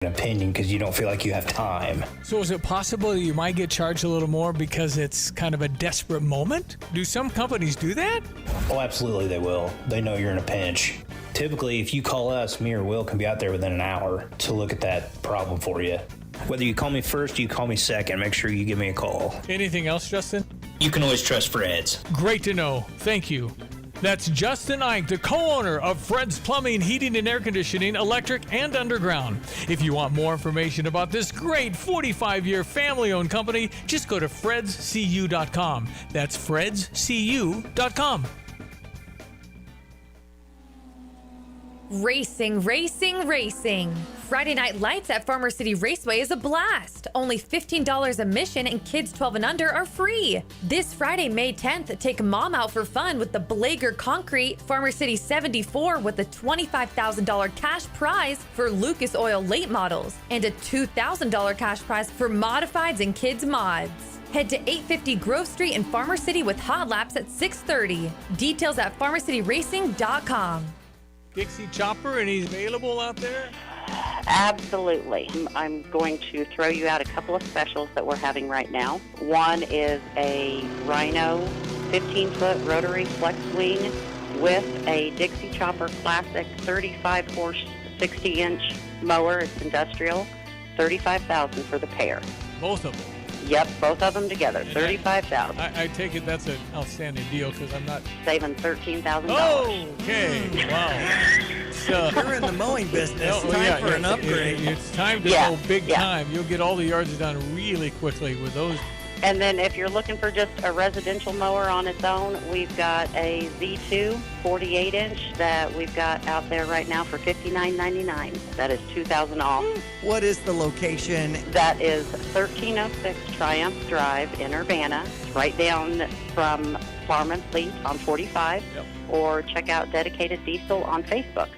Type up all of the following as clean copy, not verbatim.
an opinion because you don't feel like you have time. So is it possible that you might get charged a little more because it's kind of a desperate moment? Do some companies do that? Oh, absolutely they will. They know you're in a pinch. Typically, if you call us, me or Will can be out there within an hour to look at that problem for you. Whether you call me first or you call me second, make sure you give me a call. Anything else, Justin? You can always trust Fred's. Great to know. Thank you. That's Justin Ike, the co-owner of Fred's Plumbing, Heating, and Air Conditioning, Electric, and Underground. If you want more information about this great 45-year family-owned company, just go to fredscu.com. That's fredscu.com. Racing, racing, racing. Friday Night Lights at Farmer City Raceway is a blast. Only $15 admission and kids 12 and under are free. This Friday, May 10th, take mom out for fun with the Blager Concrete Farmer City 74 with a $25,000 cash prize for Lucas Oil late models and a $2,000 cash prize for modifieds and kids mods. Head to 850 Grove Street in Farmer City with hot laps at 6:30. Details at farmercityracing.com. Dixie Chopper, and he's available out there? Absolutely. I'm going to throw you out a couple of specials that we're having right now. One is a Rhino 15-foot rotary flex wing with a Dixie Chopper Classic 35-horse 60-inch mower. It's industrial. $35,000 for the pair. Both of them? Yep, both of them together. $35,000. I take it that's an outstanding deal because I'm not... Saving $13,000. Oh, okay. Wow. So, You're in the mowing business. Time for an upgrade. It's time to go big time. You'll get all the yards done really quickly with those. And then if you're looking for just a residential mower on its own, we've got a Z2 48-inch that we've got out there right now for $59.99. That is $2,000 off. What is the location? That is 1306 Triumph Drive in Urbana. It's right down from Farm and Fleet on 45. Yep. Or check out Dedicated Diesel on Facebook.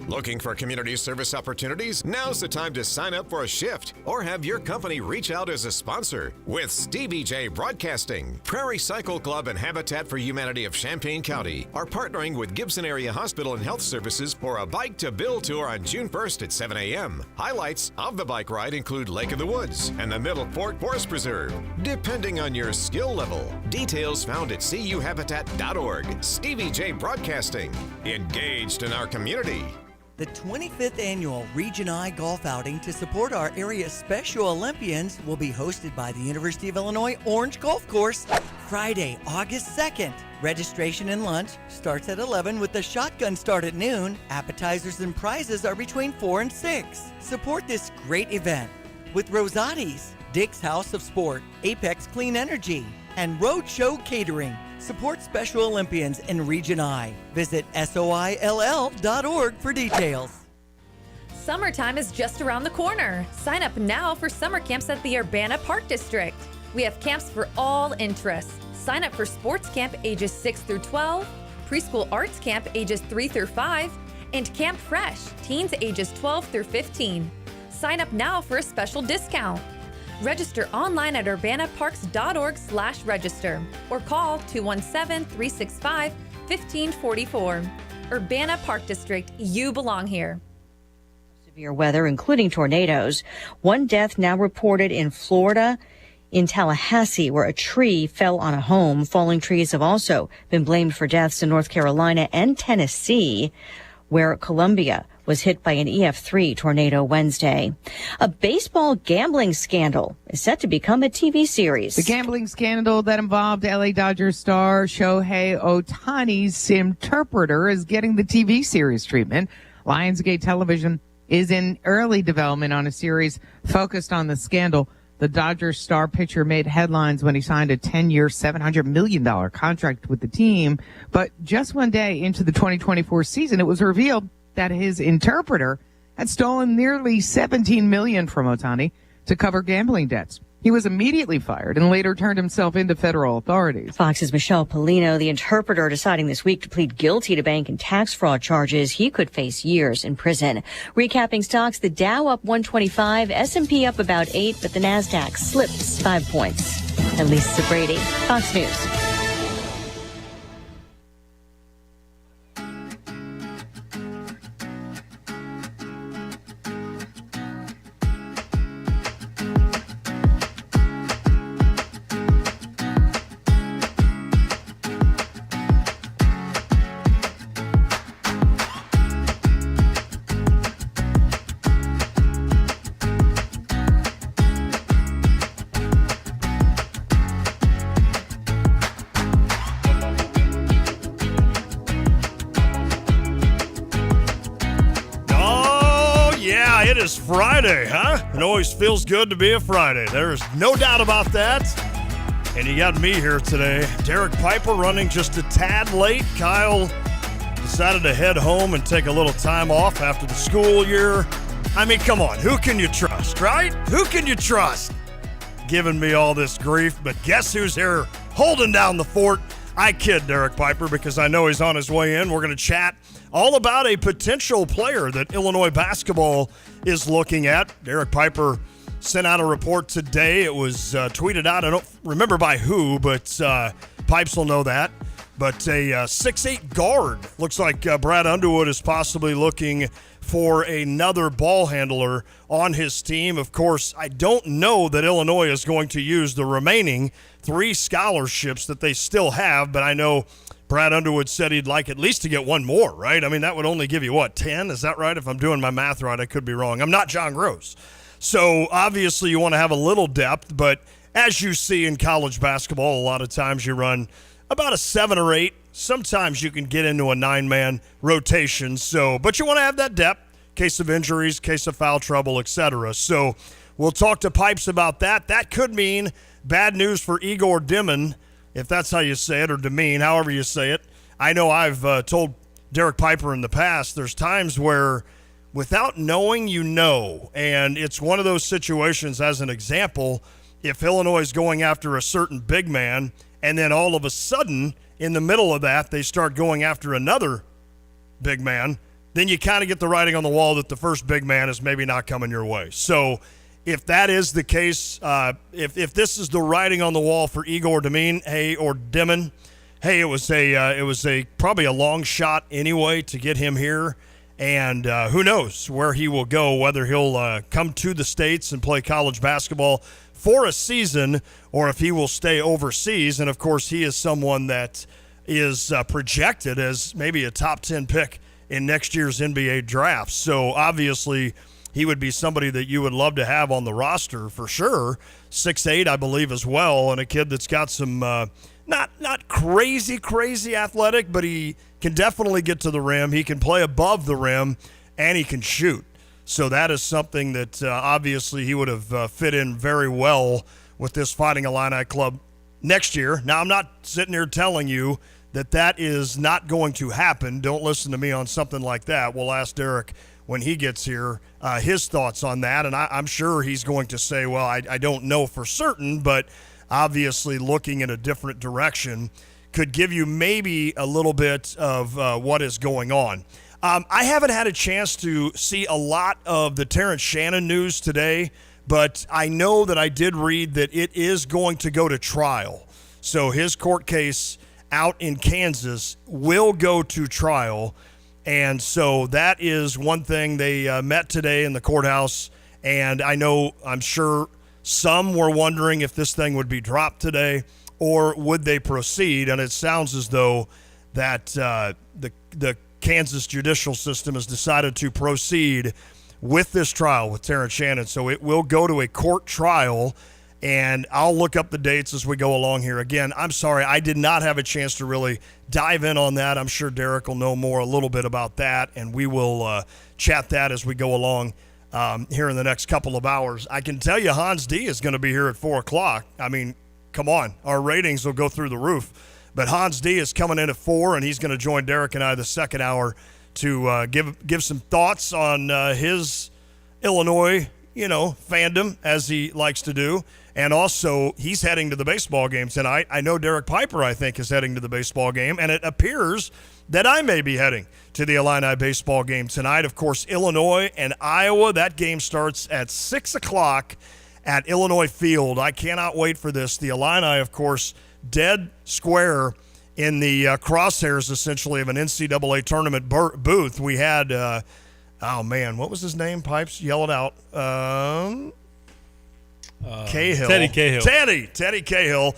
Looking for community service opportunities? Now's the time to sign up for a shift or have your company reach out as a sponsor with Stevie J Broadcasting. Prairie Cycle Club and Habitat for Humanity of Champaign County are partnering with Gibson Area Hospital and Health Services for a Bike to Bill tour on June 1st at 7 a.m. Highlights of the bike ride include Lake of the Woods and the Middle Fork Forest Preserve. Depending on your skill level, details found at cuhabitat.org. Stevie J Broadcasting, engaged in our community. The 25th annual Region I golf outing to support our area's Special Olympians will be hosted by the University of Illinois Orange Golf Course Friday, August 2nd. Registration and lunch starts at 11 with the shotgun start at noon. Appetizers and prizes are between 4 and 6. Support this great event with Rosati's, Dick's House of Sport, Apex Clean Energy, and Roadshow Catering. Support Special Olympians in Region I. Visit SOILL.org for details. Summertime is just around the corner. Sign up now for summer camps at the Urbana Park District. We have camps for all interests. Sign up for sports camp ages 6 through 12, preschool arts camp ages 3 through 5, and Camp Fresh, teens ages 12 through 15. Sign up now for a special discount. Register online at urbanaparks.org/register or call 217-365-1544. Urbana Park District, you belong here. Severe weather, including tornadoes. One death now reported in Florida, in Tallahassee, where a tree fell on a home. Falling trees have also been blamed for deaths in North Carolina and Tennessee, where Columbia was hit by an EF3 tornado Wednesday. A baseball gambling scandal is set to become a TV series. The gambling scandal that involved LA Dodgers star Shohei Ohtani's interpreter is getting the TV series treatment. Lionsgate Television is in early development on a series focused on the scandal. The Dodgers star pitcher made headlines when he signed a 10-year, $700 million contract with the team. But just one day into the 2024 season, it was revealed that his interpreter had stolen nearly $17 million from Ohtani to cover gambling debts. He was immediately fired and later turned himself into federal authorities. Fox's Michelle Polino, the interpreter, deciding this week to plead guilty to bank and tax fraud charges. He could face years in prison. Recapping stocks, the Dow up 125, S&P up about 8, but the NASDAQ slips 5 points. And Lisa Brady, Fox News. It's Friday, huh? It always feels good to be a Friday. There's no doubt about that. And you got me here today. Derek Piper running just a tad late. Kyle decided to head home and take a little time off after the school year. I mean, come on. Who can you trust, right? Who can you trust? Giving me all this grief, but guess who's here holding down the fort? I kid Derek Piper because I know he's on his way in. We're going to chat all about a potential player that Illinois basketball is looking at. Derek Piper sent out a report today. It was tweeted out. I don't remember by who, but Pipes will know that. But a 6'8 guard. Looks like Brad Underwood is possibly looking for another ball handler on his team. Of course, I don't know that Illinois is going to use the remaining 3 scholarships that they still have, but I know Brad Underwood said he'd like at least to get one more, right? I mean, that would only give you, 10? Is that right? If I'm doing my math right, I could be wrong. I'm not John Gross. So, obviously, you want to have a little depth, but as you see in college basketball, a lot of times you run about a 7 or 8. Sometimes you can get into a 9-man rotation. So, but you want to have that depth, case of injuries, case of foul trouble, etc. So, we'll talk to Pipes about that. That could mean bad news for Igor Dimin, if that's how you say it, or Demin, however you say it. I know I've told Derek Piper in the past, there's times where without knowing, you know, and it's one of those situations, as an example, if Illinois is going after a certain big man, and then all of a sudden, in the middle of that, they start going after another big man, then you kind of get the writing on the wall that the first big man is maybe not coming your way. So if that is the case, if this is the writing on the wall for Igor Dimin, it was probably a long shot anyway to get him here. And who knows where he will go, whether he'll come to the States and play college basketball for a season or if he will stay overseas. And, of course, he is someone that is projected as maybe a top 10 pick in next year's NBA draft. So, obviously, he would be somebody that you would love to have on the roster for sure. 6'8", I believe, as well, and a kid that's got some not crazy athletic, but he can definitely get to the rim. He can play above the rim, and he can shoot. So that is something that obviously he would have fit in very well with this Fighting Illini club next year. Now, I'm not sitting here telling you that is not going to happen. Don't listen to me on something like that. We'll ask Derek when he gets here his thoughts on that, and I'm sure he's going to say, well, I don't know for certain, but obviously looking in a different direction could give you maybe a little bit of what is going on. I haven't had a chance to see a lot of the Terrence Shannon news today, but I know that I did read that it is going to go to trial. So his court case out in Kansas will go to trial. And so that is one thing. They met today in the courthouse, and I'm sure some were wondering if this thing would be dropped today or would they proceed. And it sounds as though that the Kansas judicial system has decided to proceed with this trial with Terrence Shannon. So it will go to a court trial, and I'll look up the dates as we go along here. Again, I'm sorry, I did not have a chance to really dive in on that. I'm sure Derek will know a little bit about that, and we will chat that as we go along here in the next couple of hours. I can tell you Hans D is going to be here at 4 o'clock. I mean, come on, our ratings will go through the roof. But Hans D is coming in at 4, and he's going to join Derek and I the second hour to give some thoughts on his Illinois, fandom, as he likes to do. And also, he's heading to the baseball game tonight. I know Derek Piper, I think, is heading to the baseball game, and it appears that I may be heading to the Illini baseball game tonight. Of course, Illinois and Iowa, that game starts at 6 o'clock at Illinois Field. I cannot wait for this. The Illini, of course, dead square in the crosshairs, essentially, of an NCAA tournament booth. We had, what was his name? Pipes, yell it out. Cahill. Teddy Cahill. Teddy Cahill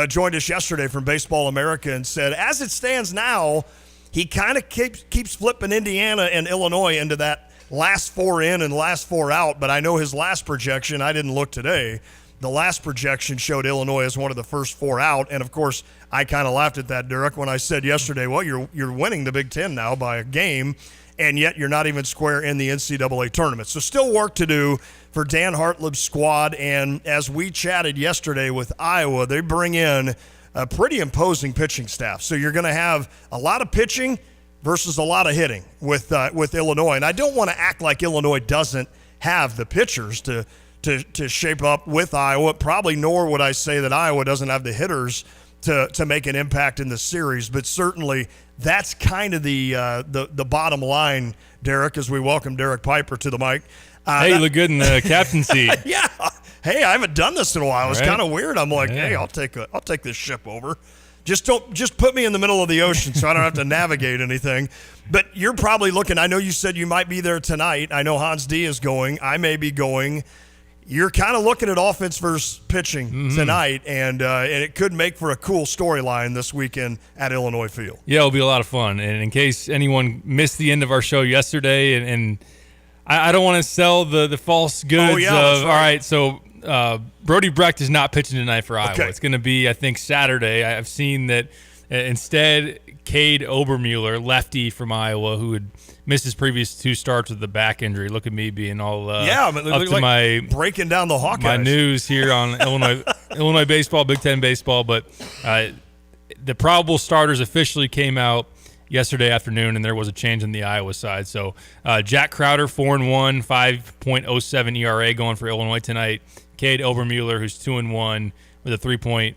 joined us yesterday from Baseball America and said, as it stands now, he kind of keeps flipping Indiana and Illinois into that last 4 in and last 4 out. But I know his last projection, I didn't look today, the last projection showed Illinois as one of the first 4 out. And, of course, I kind of laughed at that, Derek, when I said yesterday, well, you're winning the Big Ten now by a game. and yet you're not even square in the NCAA tournament. So still work to do for Dan Hartleb's squad, and as we chatted yesterday with Iowa, they bring in a pretty imposing pitching staff. So you're going to have a lot of pitching versus a lot of hitting with Illinois. And I don't want to act like Illinois doesn't have the pitchers to shape up with Iowa, probably, nor would I say that Iowa doesn't have the hitters to make an impact in the series. But certainly that's kind of the bottom line, Derek, as we welcome Derek Piper to the mic. Hey, you look good in the captain seat. Yeah. Hey, I haven't done this in a while. It's Right. kind of weird. I'm like, hey, I'll take this ship over. Just put me in the middle of the ocean so I don't have to navigate anything. But you're probably looking. I know you said you might be there tonight. I know Hans D is going. I may be going. You're kind of looking at offense versus pitching tonight, and it could make for a cool storyline this weekend at Illinois Field. Yeah, it'll be a lot of fun. And in case anyone missed the end of our show yesterday, and I don't want to sell the false goods Oh, yeah, of, that's all right, so Brody Brecht is not pitching tonight for Iowa. Okay. It's going to be, I think, Saturday. I've seen that instead, Cade Obermuller, lefty from Iowa, who had missed his previous 2 starts with the back injury. Look at me being all But up to like my breaking down the Hawkeyes. my news here on Illinois baseball, Big Ten baseball. But the probable starters officially came out yesterday afternoon, and there was a change on the Iowa side. So Jack Crowder, 4-1, 5.07 ERA going for Illinois tonight. Cade Obermuller, who's 2-1 with a 3.11.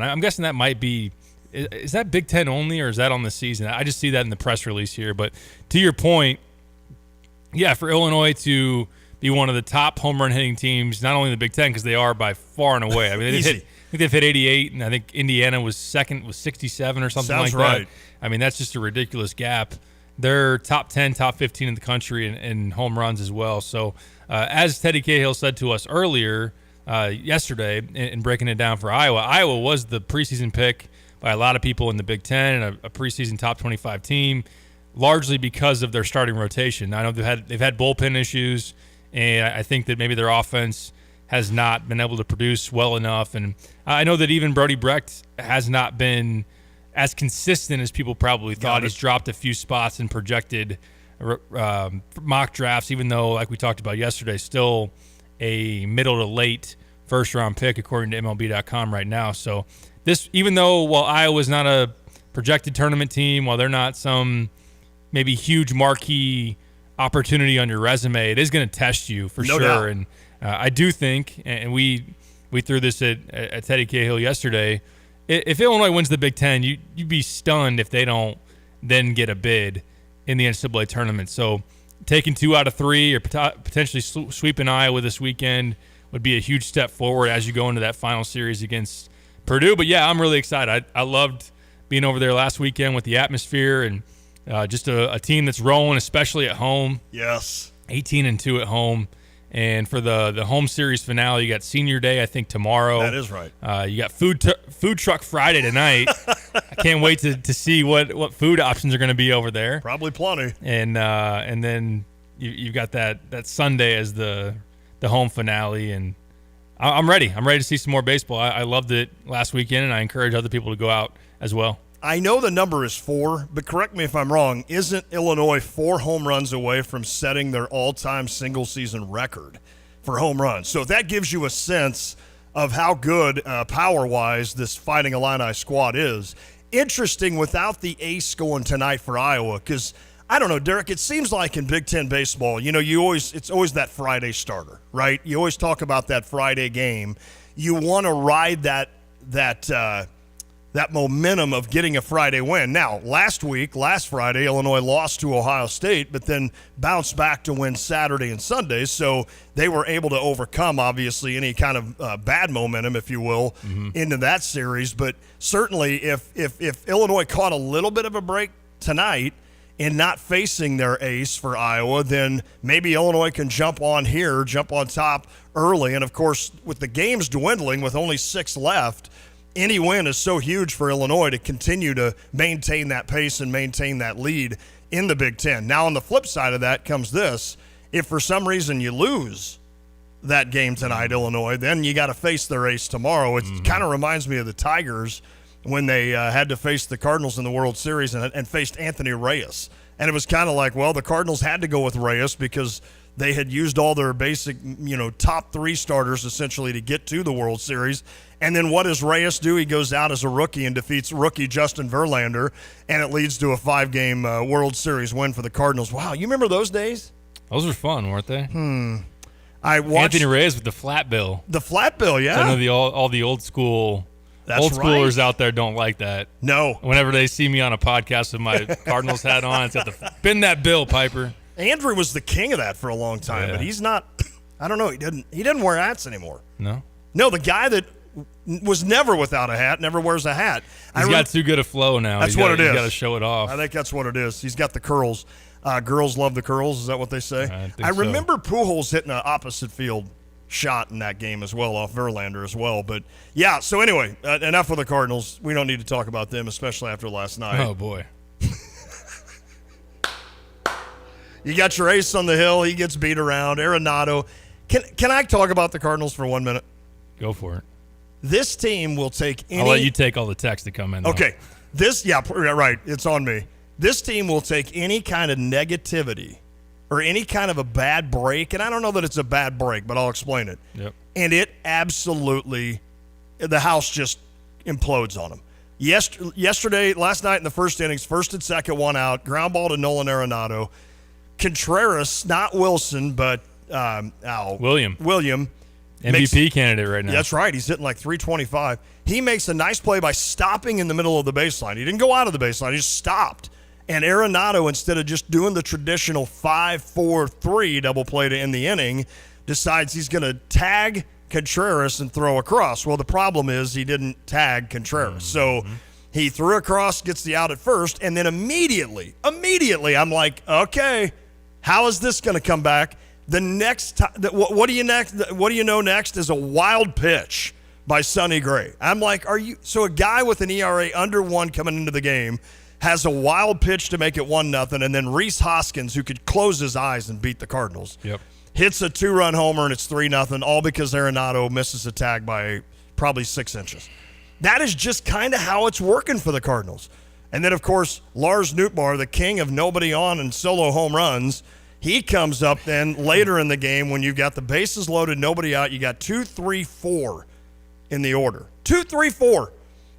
I'm guessing that might be. Is that Big Ten only, or is that on the season? I just see that in the press release here. But to your point, yeah, for Illinois to be one of the top home run hitting teams, not only in the Big Ten, because they are by far and away. I mean, I think they've hit 88, and I think Indiana was second with 67 or something Sounds like right. that. I mean, that's just a ridiculous gap. They're top 10, top 15 in the country in home runs as well. So as Teddy Cahill said to us earlier yesterday in breaking it down for Iowa was the preseason pick by a lot of people in the Big Ten and a preseason top 25 team, largely because of their starting rotation. I know they've had bullpen issues, and I think that maybe their offense has not been able to produce well enough. And I know that even Brody Brecht has not been as consistent as people probably thought. He's dropped a few spots in projected mock drafts, even though, like we talked about yesterday, still a middle to late first-round pick according to MLB.com right now. So this, even though while Iowa's not a projected tournament team, while they're not some maybe huge marquee opportunity on your resume, it is going to test you for sure. doubt. And I do think, and we threw this at Teddy Cahill yesterday, if Illinois wins the Big Ten, you'd be stunned if they don't then get a bid in the NCAA tournament. So taking 2 out of 3 or potentially sweeping Iowa this weekend would be a huge step forward as you go into that final series against Purdue. But yeah, I'm really excited. I loved being over there last weekend with the atmosphere and just a team that's rolling, especially at home. Yes. 18-2 at home. And for the home series finale, you got Senior Day, I think, tomorrow. That is right. You got Food Truck Friday tonight. I can't wait to see what food options are going to be over there. Probably plenty. And then you've got that Sunday as the home finale. And I'm ready. I'm ready to see some more baseball. I loved it last weekend, and I encourage other people to go out as well. I know the number is 4, but correct me if I'm wrong. Isn't Illinois 4 home runs away from setting their all-time single-season record for home runs? So that gives you a sense of how good power-wise this Fighting Illini squad is. Interesting without the ace going tonight for Iowa, because I don't know, Derek, it seems like in Big Ten baseball, it's always that Friday starter, right? You always talk about that Friday game. You want to ride that momentum of getting a Friday win. Now, last Friday, Illinois lost to Ohio State, but then bounced back to win Saturday and Sunday. So they were able to overcome, obviously, any kind of bad momentum, if you will, into that series. But certainly, if Illinois caught a little bit of a break tonight in not facing their ace for Iowa, then maybe Illinois can jump on top early. And, of course, with the games dwindling with only 6 left, any win is so huge for Illinois to continue to maintain that pace and maintain that lead in the Big Ten. Now, on the flip side of that comes this. If for some reason you lose that game tonight, Illinois, then you got to face their ace tomorrow. It kind of reminds me of the Tigers when they had to face the Cardinals in the World Series and faced Anthony Reyes And it was kind of like, well, the Cardinals had to go with Reyes because they had used all their basic, top 3 starters essentially to get to the World Series. And then what does Reyes do? He goes out as a rookie and defeats rookie Justin Verlander, and it leads to a 5-game World Series win for the Cardinals. Wow, you remember those days? Those were fun, weren't they? I watched Anthony Reyes with the flat bill. the flat bill, yeah. So I know all the old schoolers right. out there don't like that. No. Whenever they see me on a podcast with my Cardinals hat on, it's got the bend that bill, Piper. Andrew was the king of that for a long time, but he's not. I don't know. He didn't wear hats anymore. No, the guy that was never without a hat never wears a hat. He's got too good a flow now. That's what it is. He's got to show it off. I think that's what it is. He's got the curls. Girls love the curls. Is that what they say? I remember Pujols hitting an opposite field shot in that game as well off Verlander as well. But yeah. So anyway, enough with the Cardinals. We don't need to talk about them, especially after last night. Oh boy. You got your ace on the hill. He gets beat around. Arenado. Can I talk about the Cardinals for 1 minute? Go for it. This team will take any. I'll let you take all the texts that come in. Though. Okay. Right. It's on me. This team will take any kind of negativity or any kind of a bad break, and I don't know that it's a bad break, but I'll explain it. Yep. And it absolutely, the house just implodes on them. Last night in the first innings, first and second, 1 out, ground ball to Nolan Arenado. Contreras, not Wilson, but William. MVP candidate right now. That's right. He's hitting like 325. He makes a nice play by stopping in the middle of the baseline. He didn't go out of the baseline. He just stopped. And Arenado, instead of just doing the traditional 5-4-3 double play to end the inning, decides he's going to tag Contreras and throw across. Well, the problem is he didn't tag Contreras. So he threw across, gets the out at first, and then immediately, I'm like, okay, how is this going to come back? The next time, what do you know next is a wild pitch by Sonny Gray. I'm like, so a guy with an ERA under 1 coming into the game has a wild pitch to make it 1-0, and then Rhys Hoskins, who could close his eyes and beat the Cardinals, hits a 2-run homer, and it's 3-0, all because Arenado misses a tag by probably 6 inches. That is just kind of how it's working for the Cardinals. And then, of course, Lars Nootbaar, the king of nobody on and solo home runs, he comes up then later in the game when you've got the bases loaded, nobody out. You got 2-3-4 in the order. 2-3-4.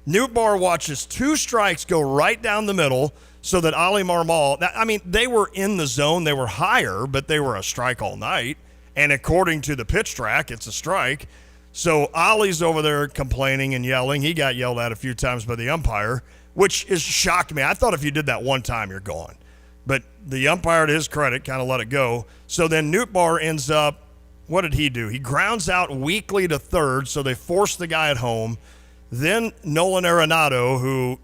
Nootbaar watches 2 strikes go right down the middle so that Ali Marmol, they were in the zone. They were higher, but they were a strike all night. And according to the pitch track, it's a strike. So Ollie's over there complaining and yelling. He got yelled at a few times by the umpire, which is shocked me. I thought if you did that one time, you're gone. But the umpire, to his credit, kind of let it go. So then Nootbaar ends up, what did he do? He grounds out weakly to third, so they force the guy at home. Then Nolan Arenado, who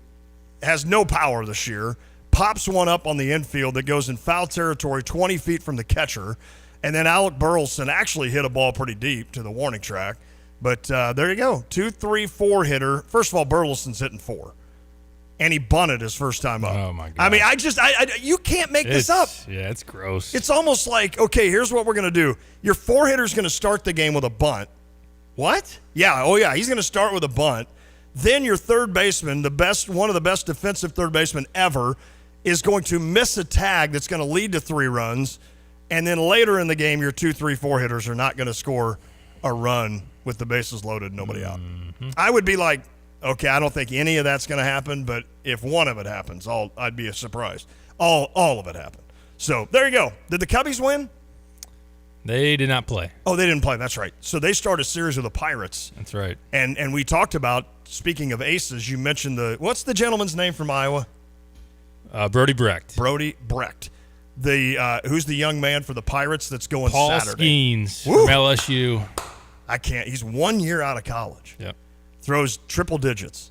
has no power this year, pops one up on the infield that goes in foul territory 20 feet from the catcher. And then Alec Burleson actually hit a ball pretty deep to the warning track. But there you go. 2-3-4 hitter. First of all, Burleson's hitting 4. And he bunted his first time up. Oh, my God. You can't make this up. Yeah, it's gross. It's almost like, okay, here's what we're going to do. Your 4 hitter's going to start the game with a bunt. What? Yeah, he's going to start with a bunt. Then your third baseman, one of the best defensive third basemen ever, is going to miss a tag that's going to lead to 3 runs. And then later in the game, your 2-3-4 hitters are not going to score a run with the bases loaded, nobody out. I would be like, okay, I don't think any of that's going to happen, but if one of it happens, I'd be surprised. All of it happened. So there you go. Did the Cubbies win? They did not play. Oh, they didn't play. That's right. So they start a series with the Pirates. That's right. And we talked about, speaking of aces, you mentioned what's the gentleman's name from Iowa? Brody Brecht. Brody Brecht. Who's the young man for the Pirates that's going Paul Saturday? Skeens from LSU. I can't. He's 1 year out of college. Yep. Throws triple digits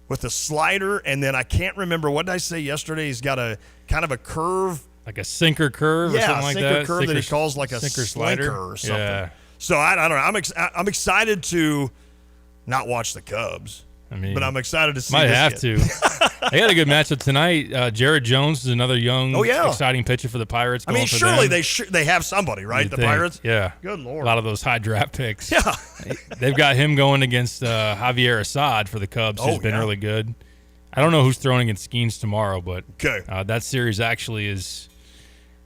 with a slider, and then I can't remember, what did I say yesterday? He's got a kind of a curve. Like a sinker curve or something like that? Yeah, sinker curve that he calls like a slider or something. Yeah. So I don't know. I'm excited to not watch the Cubs. But I'm excited to see Might this have kid. to. They had a good matchup tonight. Jared Jones is another young, exciting pitcher for the Pirates. Surely they have somebody, right? Pirates? Yeah. Good Lord. A lot of those high draft picks. Yeah. They've got him going against Javier Assad for the Cubs, who's been really good. I don't know who's throwing against Skeens tomorrow, but Okay. that series actually is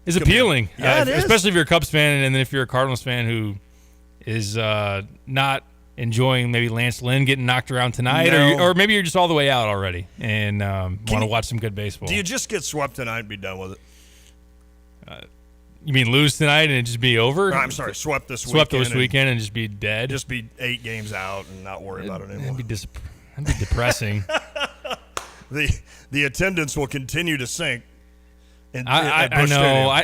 appealing. Yeah, it is. Especially if you're a Cubs fan, and then if you're a Cardinals fan who is not enjoying maybe Lance Lynn getting knocked around tonight, No. or maybe you're just all the way out already and want to watch some good baseball. Do you just get swept tonight and be done with it? You mean lose tonight and it just be over? No, I'm sorry, swept this weekend and just be dead? Just be 8 games out and not worry about it anymore. That'd be depressing. The attendance will continue to sink. I know.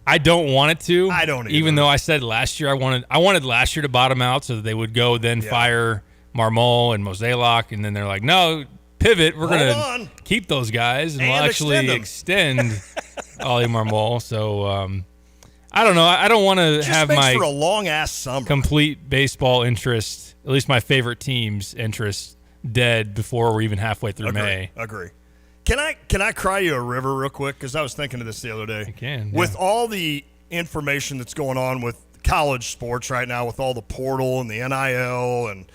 I don't want it to. I don't either. Even though I said last year I wanted last year to bottom out so that they would go then fire Marmol and Mozeliak, and then they're like, no, pivot. We're going to keep those guys and we'll actually extend Ollie Marmol. So I don't know. I don't want to have my for a long ass summer. Complete baseball interest, at least my favorite team's interest, dead before we're even halfway through May. Agree. Can I cry you a river real quick? Because I was thinking of this the other day. You can. With all the information that's going on with college sports right now, with all the portal and the NIL, and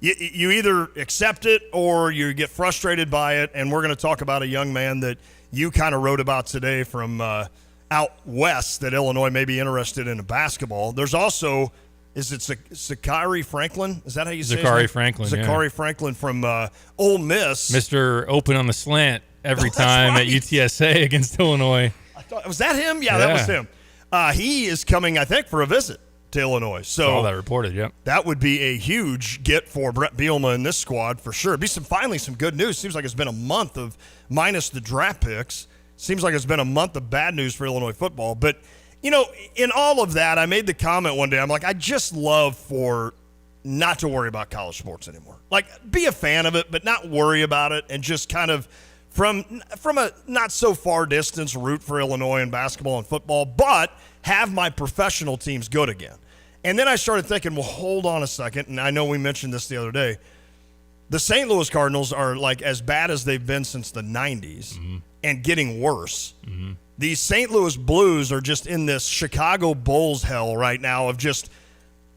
you either accept it or you get frustrated by it. And we're going to talk about a young man that you kind of wrote about today from out west that Illinois may be interested in basketball. There's also, is it Zachary Franklin? Is that how you say Zachary it? Franklin, Zachary Franklin from Ole Miss. Mr. Open on the slant every time at UTSA against Illinois. Was that him? Yeah, that was him. He is coming, I think, for a visit to Illinois. So all that reported, yep. That would be a huge get for Brett Bielema in this squad for sure. It'd be finally some good news. Seems like it's been a month of minus the draft picks. Seems like it's been a month of bad news for Illinois football. But, you know, in all of that, I made the comment one day. I'm like, I just love for not to worry about college sports anymore. Like, be a fan of it, but not worry about it, and just kind of from a not so far distance root for Illinois in basketball and football, but have my professional teams good again. And then I started thinking, well, hold on a second. And I know we mentioned this the other day. The St. Louis Cardinals are like as bad as they've been since the 90s and getting worse. Mm-hmm. These St. Louis Blues are just in this Chicago Bulls hell right now of just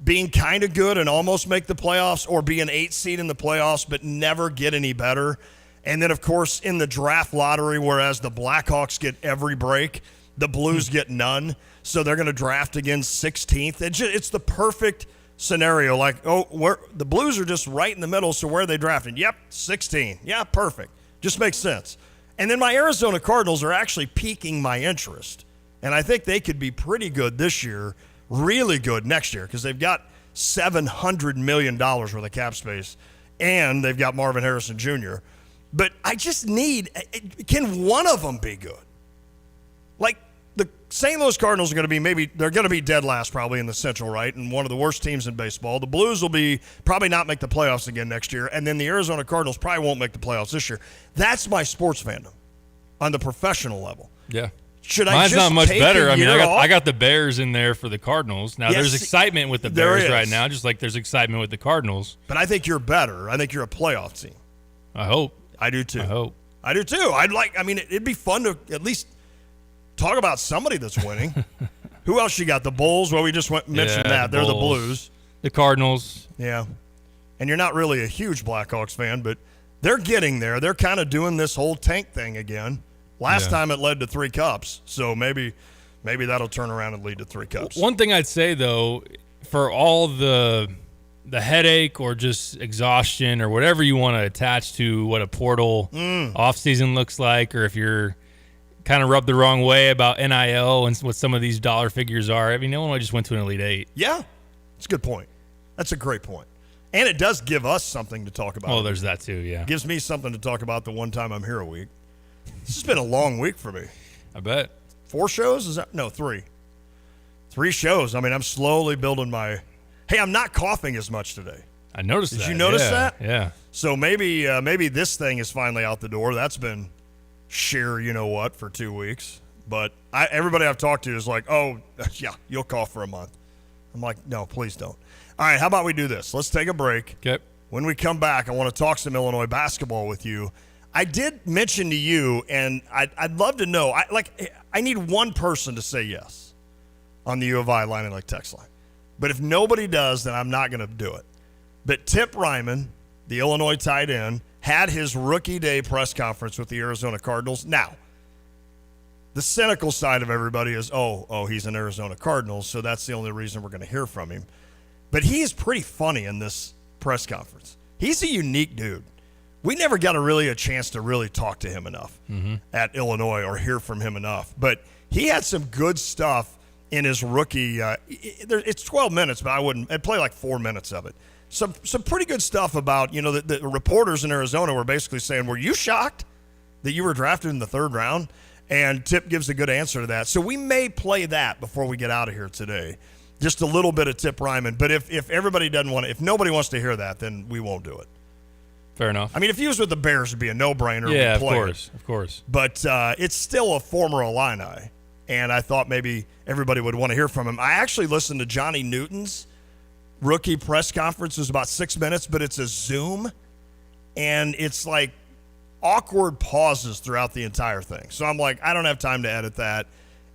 being kind of good and almost make the playoffs, or be an 8 seed in the playoffs but never get any better. And then, of course, in the draft lottery, whereas the Blackhawks get every break, the Blues get none. So they're going to draft again 16th. It's the perfect scenario. Like, the Blues are just right in the middle, so where are they drafting? Yep, 16. Yeah, perfect. Just makes sense. And then my Arizona Cardinals are actually piquing my interest. And I think they could be pretty good this year, really good next year, because they've got $700 million worth of cap space, and they've got Marvin Harrison Jr. But I just can one of them be good? Like, the St. Louis Cardinals are going to be they're going to be dead last probably in the Central, right? And one of the worst teams in baseball. The Blues will probably not make the playoffs again next year. And then the Arizona Cardinals probably won't make the playoffs this year. That's my sports fandom on the professional level. Yeah. Mine's not much better. I mean, I got the Bears in there for the Cardinals. Now, there's excitement with the Bears right now, just like there's excitement with the Cardinals. But I think you're better. I think you're a playoff team. I hope. I do too. I hope. I do too. It'd be fun to at least talk about somebody that's winning. Who else you got? The Bulls? Well, we just mentioned that. They're the Blues. The Cardinals. Yeah. And you're not really a huge Blackhawks fan, but they're getting there. They're kind of doing this whole tank thing again. Last time it led to 3 cups, so maybe that'll turn around and lead to 3 cups. One thing I'd say, though, for all the headache or just exhaustion or whatever you want to attach to what a portal offseason looks like, or if you're kind of rubbed the wrong way about NIL and what some of these dollar figures are. I mean, Illinois just went to an Elite Eight. Yeah, it's a good point. That's a great point. And it does give us something to talk about. Oh, there's that too, yeah. Gives me something to talk about the one time I'm here a week. This has been a long week for me. I bet. 4 shows? No, 3. 3 shows. I mean, I'm slowly building my... Hey, I'm not coughing as much today. I noticed that. Did you notice that? Yeah. So maybe this thing is finally out the door. That's been sheer you-know-what for 2 weeks. But everybody I've talked to is like, oh, yeah, you'll cough for a month. I'm like, no, please don't. All right, how about we do this? Let's take a break. Okay. When we come back, I want to talk some Illinois basketball with you. I did mention to you, and I'd love to know. I need one person to say yes on the U of I Line and text line. But if nobody does, then I'm not going to do it. But Tip Ryman, the Illinois tight end, had his rookie day press conference with the Arizona Cardinals. Now, the cynical side of everybody is, he's an Arizona Cardinals, so that's the only reason we're going to hear from him. But he is pretty funny in this press conference. He's a unique dude. We never got a chance to really talk to him enough at Illinois or hear from him enough. But he had some good stuff in his rookie. It's 12 minutes, but I'd play like 4 minutes of it. Some pretty good stuff about, the reporters in Arizona were basically saying, were you shocked that you were drafted in the 3rd round? And Tip gives a good answer to that. So we may play that before we get out of here today. Just a little bit of Tip Ryman. But if everybody doesn't want to, if nobody wants to hear that, then we won't do it. Fair enough. I mean, if he was with the Bears, it'd be a no-brainer. Yeah, of course. But it's still a former Illini. And I thought maybe everybody would want to hear from him. I actually listened to Johnny Newton's rookie press conference. It was about 6 minutes, but it's a Zoom. And it's like awkward pauses throughout the entire thing. So I'm like, I don't have time to edit that.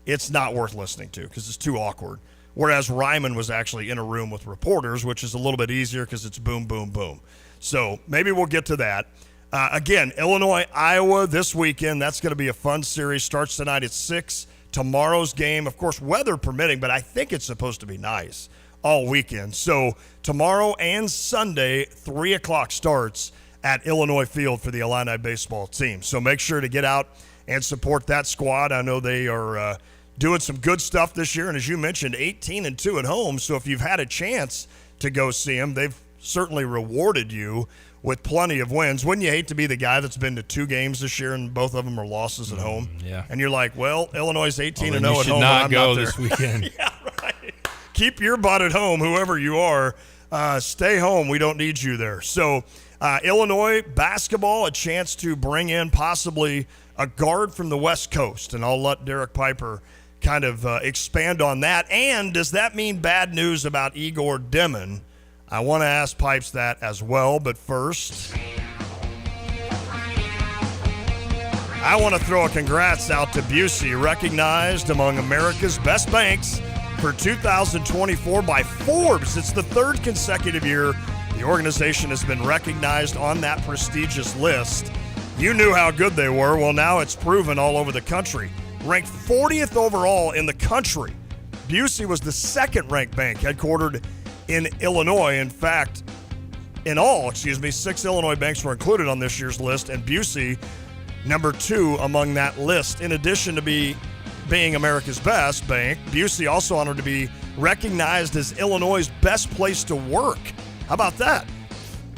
It's not worth listening to because it's too awkward. Whereas Ryman was actually in a room with reporters, which is a little bit easier because it's boom, boom, boom. So maybe we'll get to that. Again, Illinois, Iowa this weekend. That's going to be a fun series. Starts tonight at 6. Tomorrow's game, of course, weather permitting, but I think it's supposed to be nice all weekend. So tomorrow and Sunday, 3 o'clock starts at Illinois Field for the Illini baseball team. So make sure to get out and support that squad. I know they are doing some good stuff this year. And as you mentioned, 18-2 at home. So if you've had a chance to go see them, they've certainly rewarded you with plenty of wins. Wouldn't you hate to be the guy that's been to 2 games this year and both of them are losses at home? Yeah. And you're like, well, Illinois is 18-0 at home. You should not go this weekend. Yeah, right. Keep your butt at home, whoever you are. Stay home. We don't need you there. So Illinois basketball, a chance to bring in possibly a guard from the West Coast. And I'll let Derek Piper kind of expand on that. And does that mean bad news about Igor Dimon? I want to ask Pipes that as well. But first, I want to throw a congrats out to Busey, recognized among America's best banks for 2024 by Forbes. It's the 3rd consecutive year the organization has been recognized on that prestigious list. You knew how good they were. Well, now it's proven all over the country. Ranked 40th overall in the country, Busey was the 2nd-ranked bank headquartered in Illinois. In fact, 6 Illinois banks were included on this year's list, and Busey, number 2 among that list. In addition to being America's best bank, Busey also honored to be recognized as Illinois' best place to work. How about that?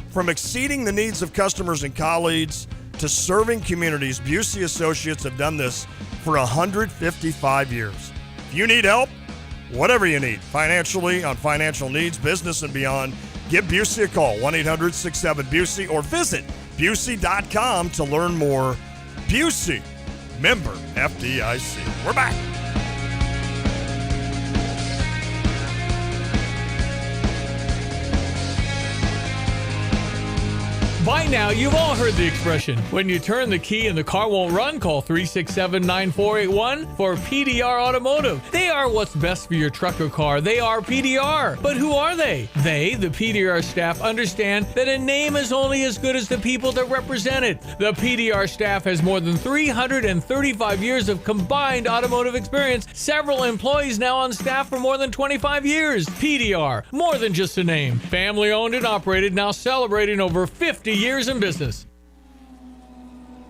From exceeding the needs of customers and colleagues to serving communities, Busey Associates have done this for 155 years. If you need help, whatever you need, financially, on financial needs, business, and beyond, give Busey a call, 1-800-67-BUSEY, or visit Busey.com to learn more. Busey, member FDIC. We're back. By now, you've all heard the expression, when you turn the key and the car won't run, call 367-9481 for PDR Automotive. They are what's best for your truck or car. They are PDR. But who are they? They, the PDR staff, understand that a name is only as good as the people that represent it. The PDR staff has more than 335 years of combined automotive experience, several employees now on staff for more than 25 years. PDR, more than just a name. Family owned and operated, now celebrating over 50 years in business.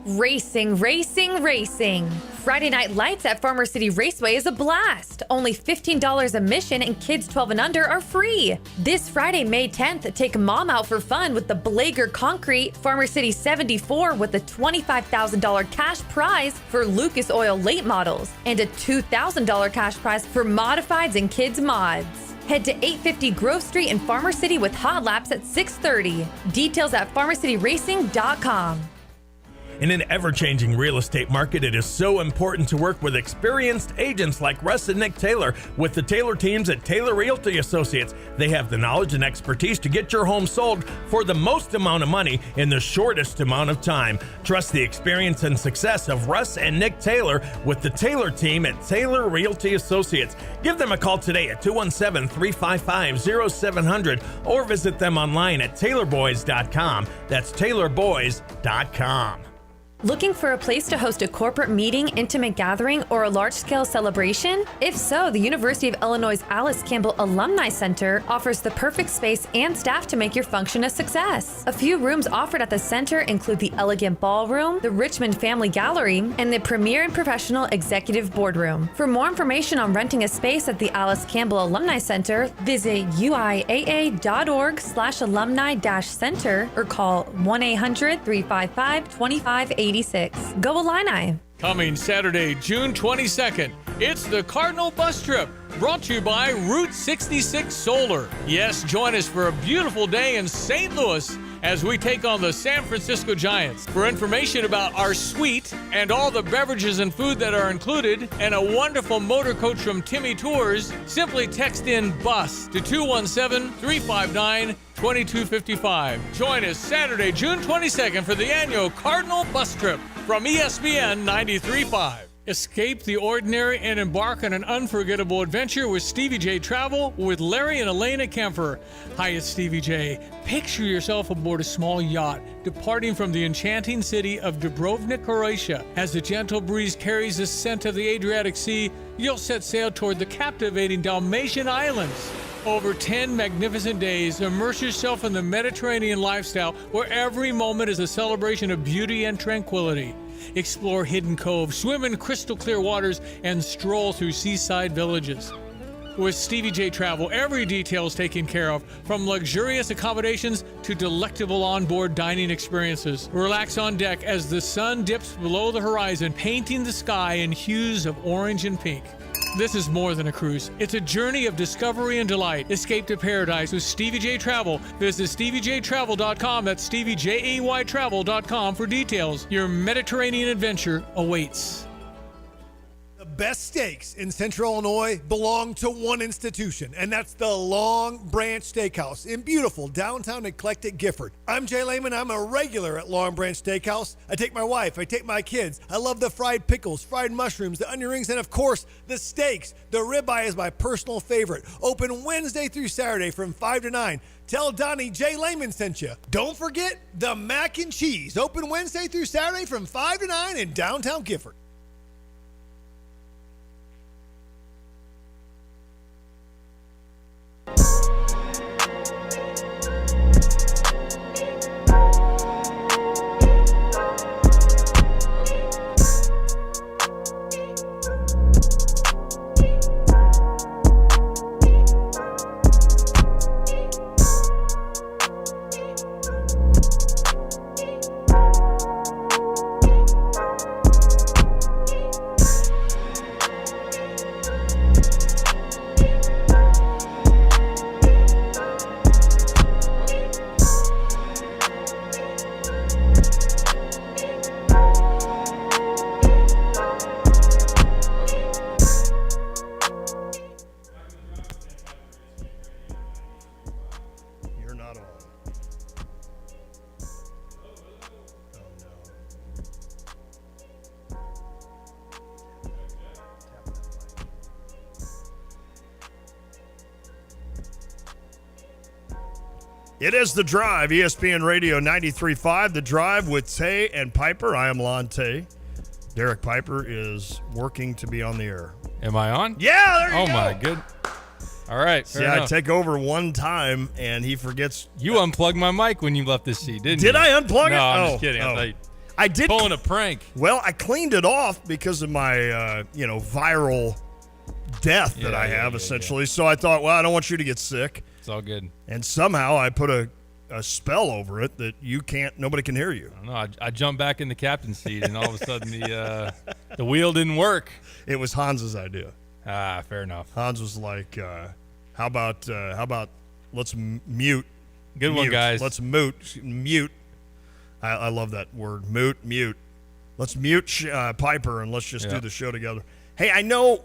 Racing, racing, racing. Friday Night Lights at Farmer City Raceway is a blast. Only $15 admission and kids 12 and under are free. This Friday, May 10th, take mom out for fun with the Blager Concrete Farmer City 74 with a $25,000 cash prize for Lucas Oil late models and a $2,000 cash prize for modifieds and kids mods. Head to 850 Grove Street in Farmer City with hot laps at 6:30. Details at farmercityracing.com. In an ever-changing real estate market, it is so important to work with experienced agents like Russ and Nick Taylor with the Taylor teams at Taylor Realty Associates. They have the knowledge and expertise to get your home sold for the most amount of money in the shortest amount of time. Trust the experience and success of Russ and Nick Taylor with the Taylor team at Taylor Realty Associates. Give them a call today at 217-355-0700 or visit them online at taylorboys.com. That's taylorboys.com. Looking for a place to host a corporate meeting, intimate gathering, or a large-scale celebration? If so, the University of Illinois' Alice Campbell Alumni Center offers the perfect space and staff to make your function a success. A few rooms offered at the center include the Elegant Ballroom, the Richmond Family Gallery, and the Premier and Professional Executive Boardroom. For more information on renting a space at the Alice Campbell Alumni Center, visit uiaa.org/alumni-center or call 1-800-355-2580. Go Illini! Coming Saturday, June 22nd, it's the Cardinal Bus Trip, brought to you by Route 66 Solar. Yes, join us for a beautiful day in St. Louis as we take on the San Francisco Giants. For information about our suite and all the beverages and food that are included, and a wonderful motor coach from Timmy Tours, simply text in BUS to 217-359-2255. Join us Saturday, June 22nd for the annual Cardinal Bus Trip from ESPN 93.5. Escape the ordinary and embark on an unforgettable adventure with Stevie J Travel with Larry and Elena Kemper. Hi, it's Stevie J. Picture yourself aboard a small yacht departing from the enchanting city of Dubrovnik, Croatia. As the gentle breeze carries the scent of the Adriatic Sea, you'll set sail toward the captivating Dalmatian Islands. Over 10 magnificent days, immerse yourself in the Mediterranean lifestyle where every moment is a celebration of beauty and tranquility. Explore hidden coves, swim in crystal clear waters, and stroll through seaside villages. With Stevie J Travel, every detail is taken care of, from luxurious accommodations to delectable onboard dining experiences. Relax on deck as the sun dips below the horizon, painting the sky in hues of orange and pink. This is more than a cruise. It's a journey of discovery and delight. Escape to paradise with Stevie J Travel. Visit StevieJTravel.com. That's StevieJayTravel.com for details. Your Mediterranean adventure awaits. The best steaks in Central Illinois belong to one institution, and that's the Long Branch Steakhouse in beautiful downtown eclectic Gifford. I'm Jay Lehman. I'm a regular at Long Branch Steakhouse. I take my wife. I take my kids. I love the fried pickles, fried mushrooms, the onion rings, and of course, the steaks. The ribeye is my personal favorite. Open Wednesday through Saturday from 5 to 9. Tell Donnie Jay Lehman sent you. Don't forget the mac and cheese. Open Wednesday through Saturday from 5 to 9 in downtown Gifford. It is The Drive, ESPN Radio 93.5, The Drive with Tay and Piper. I am Lon Tay. Derek Piper is working to be on the air. Am I on? Yeah, there you go. Oh, my good. All right. See, I take over one time, and he forgets. You unplugged my mic when you left this seat, didn't you? Did I unplug it? No, I'm just kidding. I did. Pulling a prank. Well, I cleaned it off because of my, viral death that I have, essentially. So I thought, well, I don't want you to get sick. It's all good. And somehow I put a spell over it that nobody can hear you. I don't know. I jumped back in the captain's seat, and all of a sudden the wheel didn't work. It was Hans's idea. Ah, fair enough. Hans was like, how about let's mute. Good one, guys. Let's mute. I love that word, mute. Let's mute Piper and let's just do the show together. Hey, I know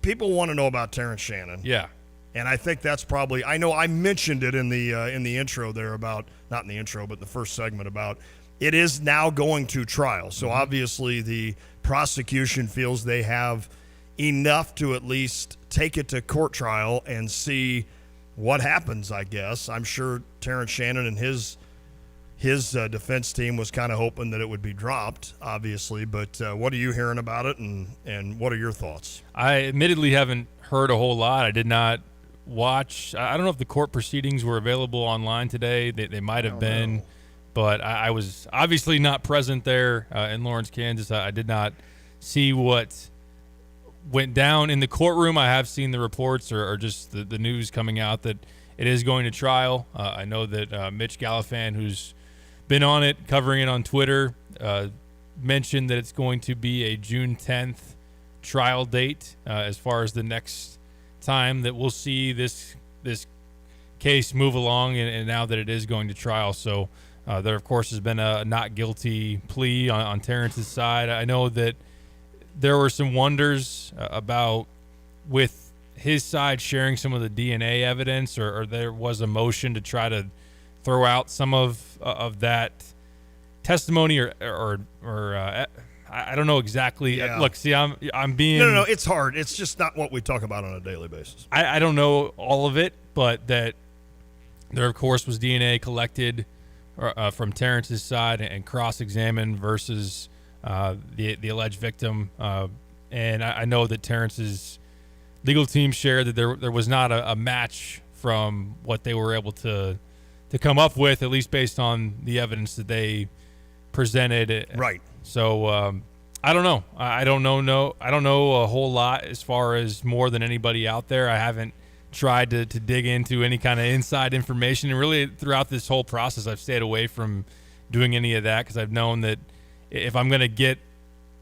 people want to know about Terrence Shannon. Yeah. And I think that's probably, I know I mentioned it in the intro there about, not in the intro, but the first segment about it is now going to trial. So obviously the prosecution feels they have enough to at least take it to court trial and see what happens, I guess. I'm sure Terrence Shannon and his defense team was kind of hoping that it would be dropped, obviously. But what are you hearing about it, and what are your thoughts? I admittedly haven't heard a whole lot. I did not watch. I don't know if the court proceedings were available online today. They might have been. But I was obviously not present there in Lawrence, Kansas. I did not see what went down in the courtroom. I have seen the reports or just the news coming out that it is going to trial. I know that Mitch Galifan, who's been on it, covering it on Twitter, mentioned that it's going to be a June 10th trial date as far as the next time that we'll see this case move along, and now that it is going to trial. So there, of course, has been a not guilty plea on Terrence's side. I know that there were some wonders about with his side sharing some of the DNA evidence, or there was a motion to try to throw out some of that testimony, or I don't know exactly. Yeah. Look, see, I'm being No, it's hard. It's just not what we talk about on a daily basis. I don't know all of it, but that there, of course, was DNA collected from Terrence's side and cross-examined versus the alleged victim. And I know that Terrence's legal team shared that there was not a match from what they were able to come up with, at least based on the evidence that they presented. Right. So I don't know. I don't know a whole lot as far as more than anybody out there. I haven't tried to dig into any kind of inside information, and really throughout this whole process I've stayed away from doing any of that, because I've known that if I'm going to get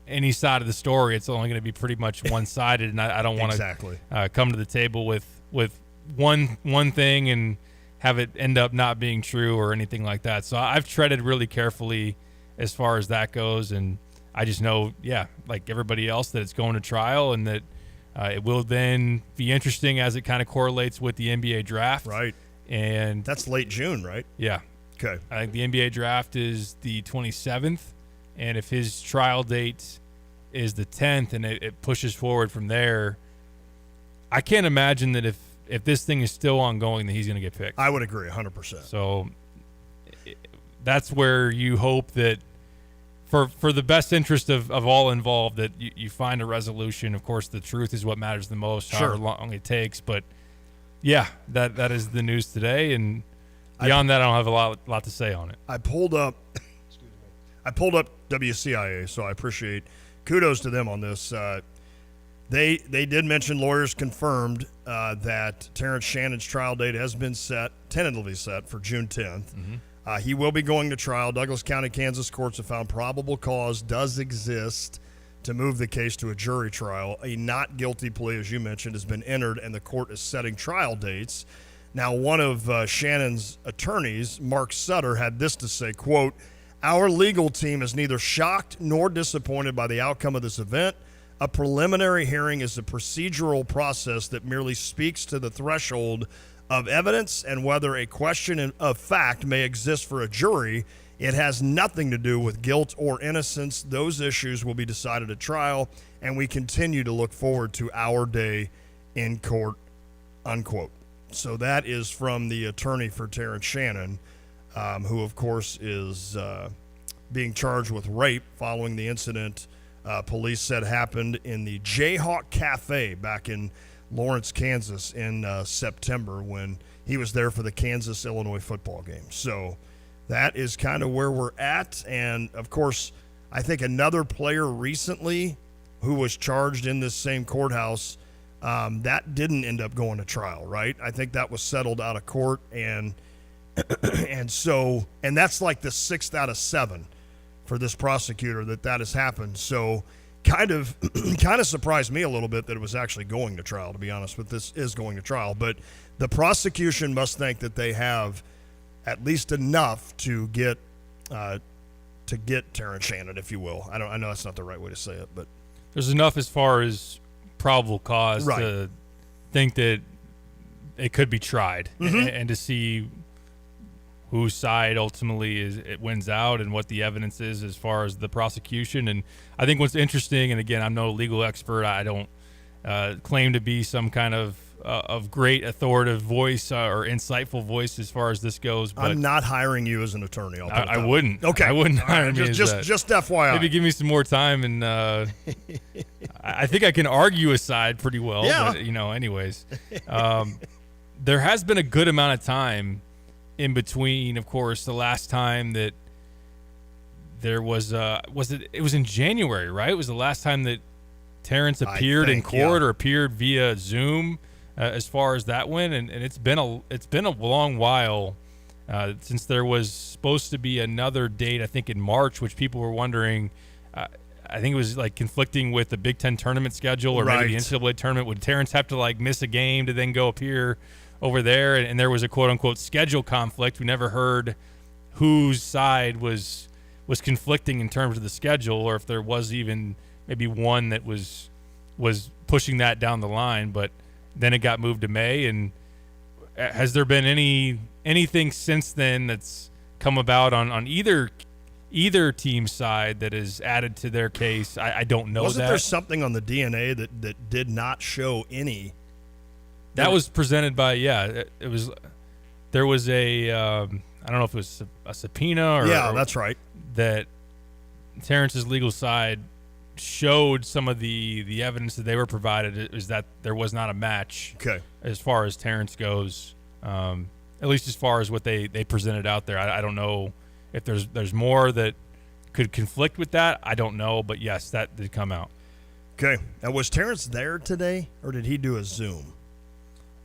any side of the story, it's only going to be pretty much one-sided, and I don't want to come to the table with one thing and have it end up not being true or anything like that. So I've treaded really carefully as far as that goes, and I just know, like everybody else, that it's going to trial, and that it will then be interesting as it kind of correlates with the NBA draft. Right. And that's late June, right? Yeah. Okay. I think the NBA draft is the 27th, and if his trial date is the 10th and it pushes forward from there, I can't imagine that if this thing is still ongoing that he's going to get picked. I would agree 100%. So that's where you hope that for the best interest of all involved, that you find a resolution. Of course, the truth is what matters the most, however long it takes. But yeah, that is the news today, and beyond that, I don't have a lot to say on it. I pulled up WCIA, so I appreciate kudos to them on this. They did mention lawyers confirmed that Terrence Shannon's trial date has been tentatively set for June 10th. Mm-hmm. He will be going to trial. Douglas County, Kansas courts have found probable cause does exist to move the case to a jury trial. A not guilty plea, as you mentioned, has been entered, and the court is setting trial dates. Now, one of Shannon's attorneys, Mark Sutter, had this to say, quote, "Our legal team is neither shocked nor disappointed by the outcome of this event. A preliminary hearing is a procedural process that merely speaks to the threshold of evidence and whether a question of fact may exist for a jury. It has nothing to do with guilt or innocence. Those issues will be decided at trial, and we continue to look forward to our day in court," unquote. So that is from the attorney for Terrence Shannon, who, of course, is being charged with rape following the incident police said happened in the Jayhawk Cafe back in Lawrence, Kansas in September, when he was there for the Kansas-Illinois football game. So that is kind of where we're at. And, of course, I think another player recently who was charged in this same courthouse, that didn't end up going to trial, right? I think that was settled out of court. And that's like the 6th out of 7 for this prosecutor that has happened. So kind of surprised me a little bit that it was actually going to trial, to be honest, but this is going to trial. But the prosecution must think that they have at least enough to get to get Terrence Shannon, if you will. I know that's not the right way to say it, but there's enough as far as probable cause Right. to think that it could be tried and to see whose side ultimately it wins out and what the evidence is as far as the prosecution. And I think what's interesting, and again, I'm no legal expert. I don't claim to be some kind of great authoritative voice or insightful voice as far as this goes. But I'm not hiring you as an attorney. I'll put it I that wouldn't. way. Okay. I wouldn't All right, hire me as just that. just FYI. Maybe give me some more time, and I think I can argue a side pretty well. Yeah. But, anyways, there has been a good amount of time in between. Of course, the last time that there was it was in January, right? It was the last time that Terrence appeared in court or appeared via Zoom, as far as that went, and it's been a long while since there was supposed to be another date, I think in March, which people were wondering. I think it was like conflicting with the Big Ten tournament schedule or maybe the NCAA tournament. Would Terrence have to like miss a game to then go appear over there? And there was a quote unquote schedule conflict. We never heard whose side was conflicting in terms of the schedule, or if there was even maybe one that was pushing that down the line. But then it got moved to May. And has there been anything since then that's come about on either team's side that is added to their case? I don't know. Wasn't there something on the DNA that did not show any? That was presented by it was. There was a I don't know if it was a subpoena or that's right. That Terrence's legal side showed some of the evidence that they were provided is that there was not a match. Okay. As far as Terrence goes, at least as far as what they presented out there. I don't know if there's more that could conflict with that. I don't know, but yes, that did come out. Okay. Now, was Terrence there today, or did he do a Zoom?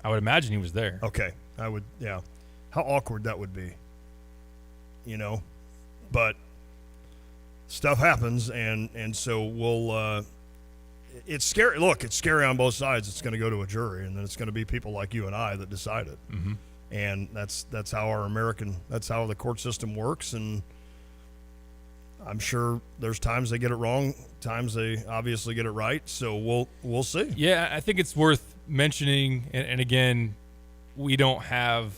I would imagine he was there. Okay. I would, yeah. How awkward that would be, But stuff happens, and so we'll it's scary. Look, it's scary on both sides. It's going to go to a jury, and then it's going to be people like you and I that decide it. Mm-hmm. And that's how that's how the court system works. And I'm sure there's times they get it wrong, times they obviously get it right. So we'll see. Yeah, I think it's worth mentioning. And again, we don't have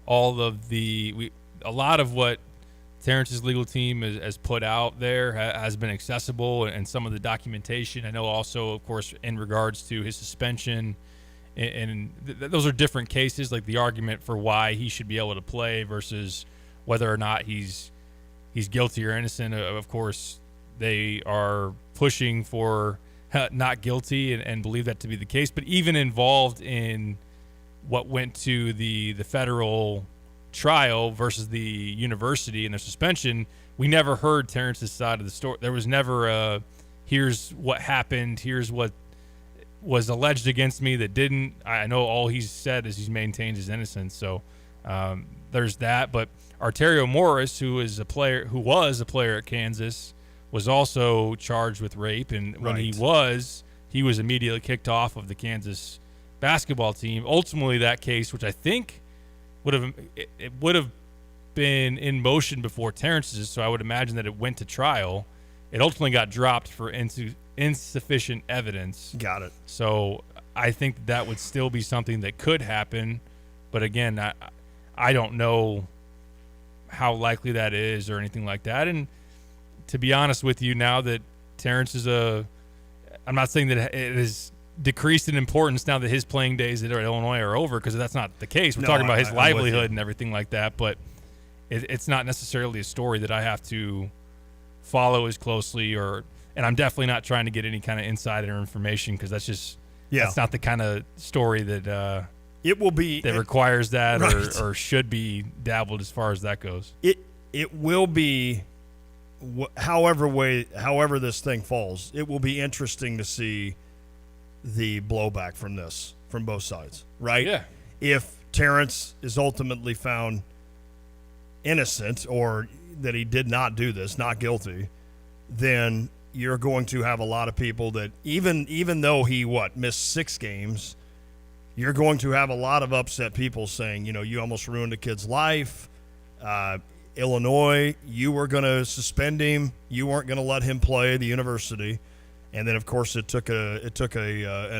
all of a lot of what Terrence's legal team has put out there has been accessible, and some of the documentation. I know also, of course, in regards to his suspension. And those are different cases, like the argument for why he should be able to play versus whether or not he's guilty or innocent. Of course, they are pushing for not guilty and believe that to be the case. But even involved in what went to the federal trial versus the university and their suspension, we never heard Terrence's side of the story. There was never a here's what happened, here's what was alleged against me that didn't. I know all he's said is he's maintained his innocence. So there's that. But Arterio Morris, who was a player at Kansas, was also charged with rape. And when he was immediately kicked off of the Kansas basketball team. Ultimately, that case, which I think would have been in motion before Terrence's, so I would imagine that it went to trial. It ultimately got dropped for insufficient evidence. Got it. So I think that would still be something that could happen, but again, I don't know how likely that is or anything like that. And to be honest with you, now that Terrence I'm not saying that it is decreased in importance now that his playing days at Illinois are over, because that's not the case. We're talking about his livelihood and everything like that, but it's not necessarily a story that I have to follow as closely, and I'm definitely not trying to get any kind of insider information, because that's not the kind of story that it will be that requires that or should be dabbled as far as that goes. It will be however this thing falls. It will be interesting to see the blowback from this from both sides, right? Yeah. If Terrence is ultimately found innocent, or that he did not do this, not guilty, then you're going to have a lot of people that even though he missed 6 games, you're going to have a lot of upset people saying, you almost ruined a kid's life. Illinois, you were going to suspend him. You weren't going to let him play the university. And then, of course, it took an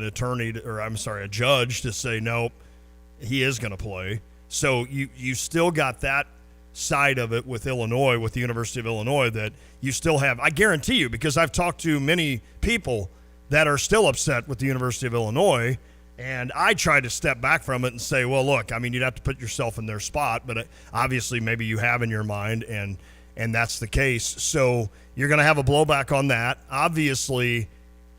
attorney, a judge to say, nope, he is going to play. So you still got that side of it with Illinois, with the University of Illinois, that you still have. I guarantee you, because I've talked to many people that are still upset with the University of Illinois, and I try to step back from it and say, well, look, I mean, you'd have to put yourself in their spot, but obviously maybe you have in your mind, and that's the case. So you're going to have a blowback on that. Obviously,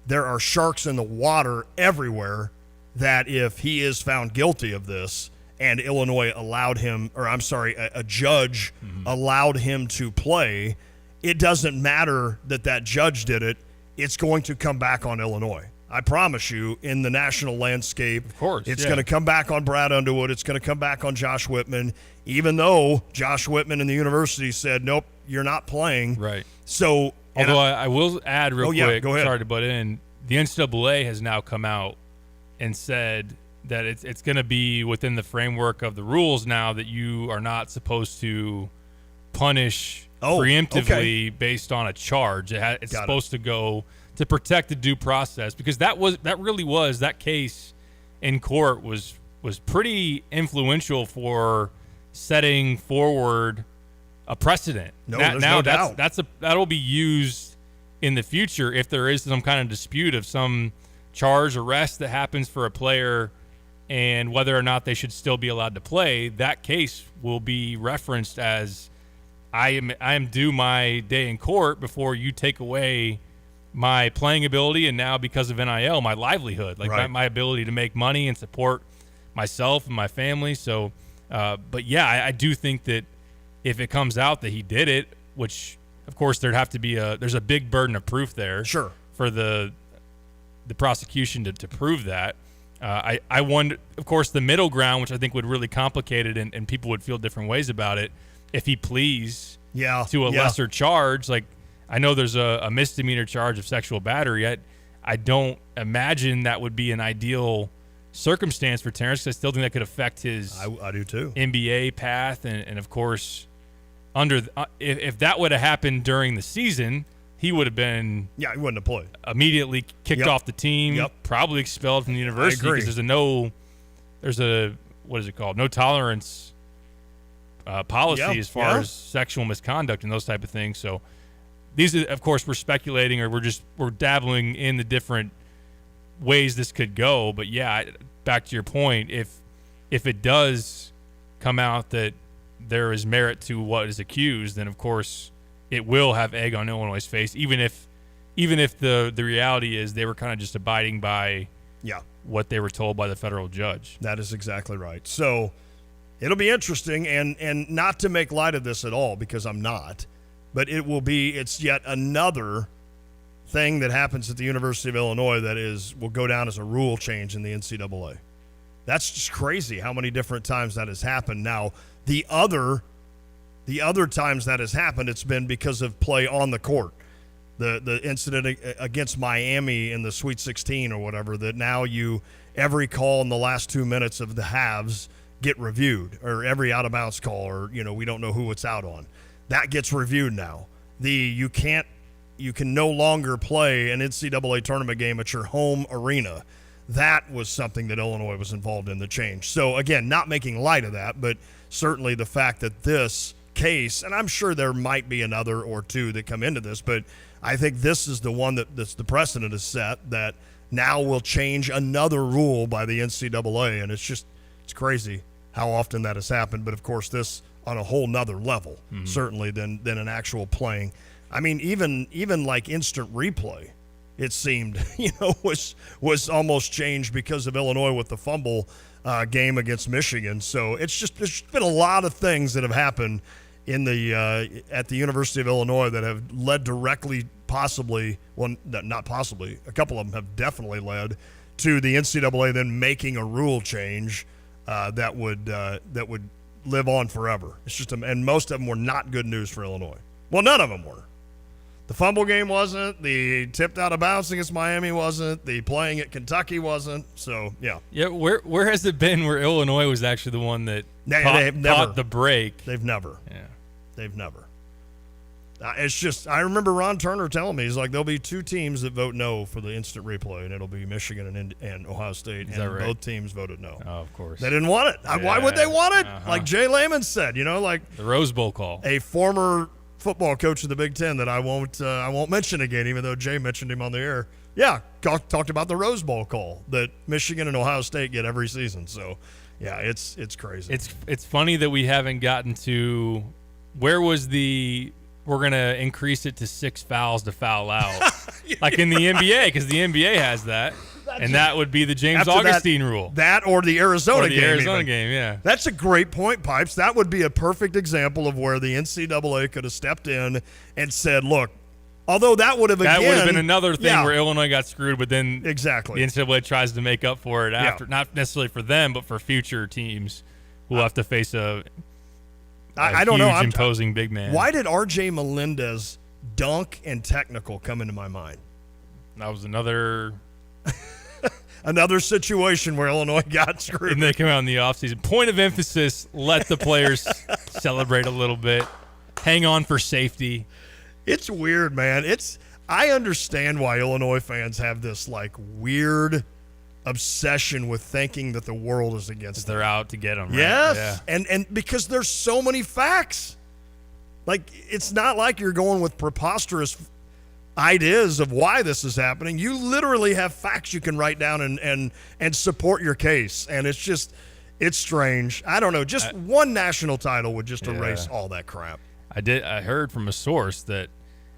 there are sharks in the water everywhere that if he is found guilty of this and Illinois allowed him, a judge allowed him to play, it doesn't matter that judge did it. It's going to come back on Illinois. I promise you, in the national landscape, of course, it's going to come back on Brad Underwood. It's going to come back on Josh Whitman, even though Josh Whitman and the university said, nope, you're not playing. Right. So, although I will add real quick, go ahead. Sorry to butt in, the NCAA has now come out and said that it's going to be within the framework of the rules now that you are not supposed to punish preemptively based on a charge. It's supposed to go to protect the due process, because that case in court was pretty influential for setting forward a precedent. There's no doubt. That'll be used in the future if there is some kind of dispute of some charge, arrest that happens for a player and whether or not they should still be allowed to play. That case will be referenced as I am due my day in court before you take away my playing ability, and now because of NIL, my livelihood, my ability to make money and support myself and my family. So, but yeah, I do think that if it comes out that he did it, which of course there's a big burden of proof there. Sure. For the prosecution to prove that. I wonder, of course, the middle ground, which I think would really complicate it, and people would feel different ways about it if he pleads to a lesser charge. Like, I know there's a misdemeanor charge of sexual battery. I don't imagine that would be an ideal circumstance for Terrence, because I still think that could affect his I do too. NBA path. And of course, if that would have happened during the season, he would have been he wouldn't have played. Immediately kicked off the team, probably expelled from the university, because there's a what is it called? No tolerance policy as far as sexual misconduct and those type of things. So these are, of course, we're speculating, or we're dabbling in the different ways this could go. But yeah, back to your point, if it does come out that there is merit to what is accused, then of course it will have egg on Illinois' face, even if the reality is they were kind of just abiding by what they were told by the federal judge. That is exactly right. So it'll be interesting, and not to make light of this at all, because I'm not, but it's yet another thing that happens at the University of Illinois that will go down as a rule change in the NCAA. That's just crazy how many different times that has happened. Now, the other times that has happened, it's been because of play on the court. The incident against Miami in the Sweet 16 or whatever, that now every call in the last 2 minutes of the halves get reviewed, or every out of bounds call, or we don't know who it's out on. That gets reviewed now. You can no longer play an NCAA tournament game at your home arena. That was something that Illinois was involved in, the change. So again, not making light of that, but certainly the fact that this case, and I'm sure there might be another or two that come into this, but I think this is the one that's the precedent is set, that now will change another rule by the NCAA. And it's crazy how often that has happened. But of course, this on a whole nother level, certainly than an actual playing. I mean, even like instant replay, it seemed, was almost changed because of Illinois with the fumble game against Michigan. So there's been a lot of things that have happened in at the University of Illinois that have led directly, possibly, well, not possibly, a couple of them have definitely led to the NCAA then making a rule change that would live on forever. It's just, and most of them were not good news for Illinois. Well, none of them were. The fumble game wasn't. The tipped out of bounds against Miami wasn't. The playing at Kentucky wasn't. So, yeah. Yeah, where has it been where Illinois was actually the one that caught the break? They've never. Yeah. They've never. It's just, I remember Ron Turner telling me, he's like, there'll be 2 teams that vote no for the instant replay, and it'll be Michigan and Ohio State. Is that and right? both teams voted no. Oh, of course. They didn't want it. Why would they want it? Like Jay Lehman said, like the Rose Bowl call. A former football coach of the Big Ten that I won't mention again, even though Jay mentioned him on the air. Yeah, talked about the Rose Bowl call that Michigan and Ohio State get every season. So, yeah, it's crazy. It's funny that we haven't gotten to where was we're going to increase it to 6 fouls to foul out. Like in the NBA, because the NBA has that. And that would be the James Augustine rule. That or the Arizona game. Arizona game, yeah. That's a great point, Pipes. That would be a perfect example of where the NCAA could have stepped in and said, look, although that would have been another thing where Illinois got screwed, but then exactly the NCAA tries to make up for it after, not necessarily for them, but for future teams who will have to face I don't know. Huge imposing big man. Why did R.J. Melendez dunk and technical come into my mind? That was another situation where Illinois got screwed. And they come out in the offseason. Point of emphasis, let the players celebrate a little bit. Hang on for safety. It's weird, man. I understand why Illinois fans have this like weird obsession with thinking that the world is against them. They're out to get them. Right? Yes, yeah. and because there's so many facts. Like, it's not like you're going with preposterous ideas of why this is happening. You literally have facts you can write down and support your case, and it's strange. I don't know. Just one national title would just erase all that crap. I heard from a source that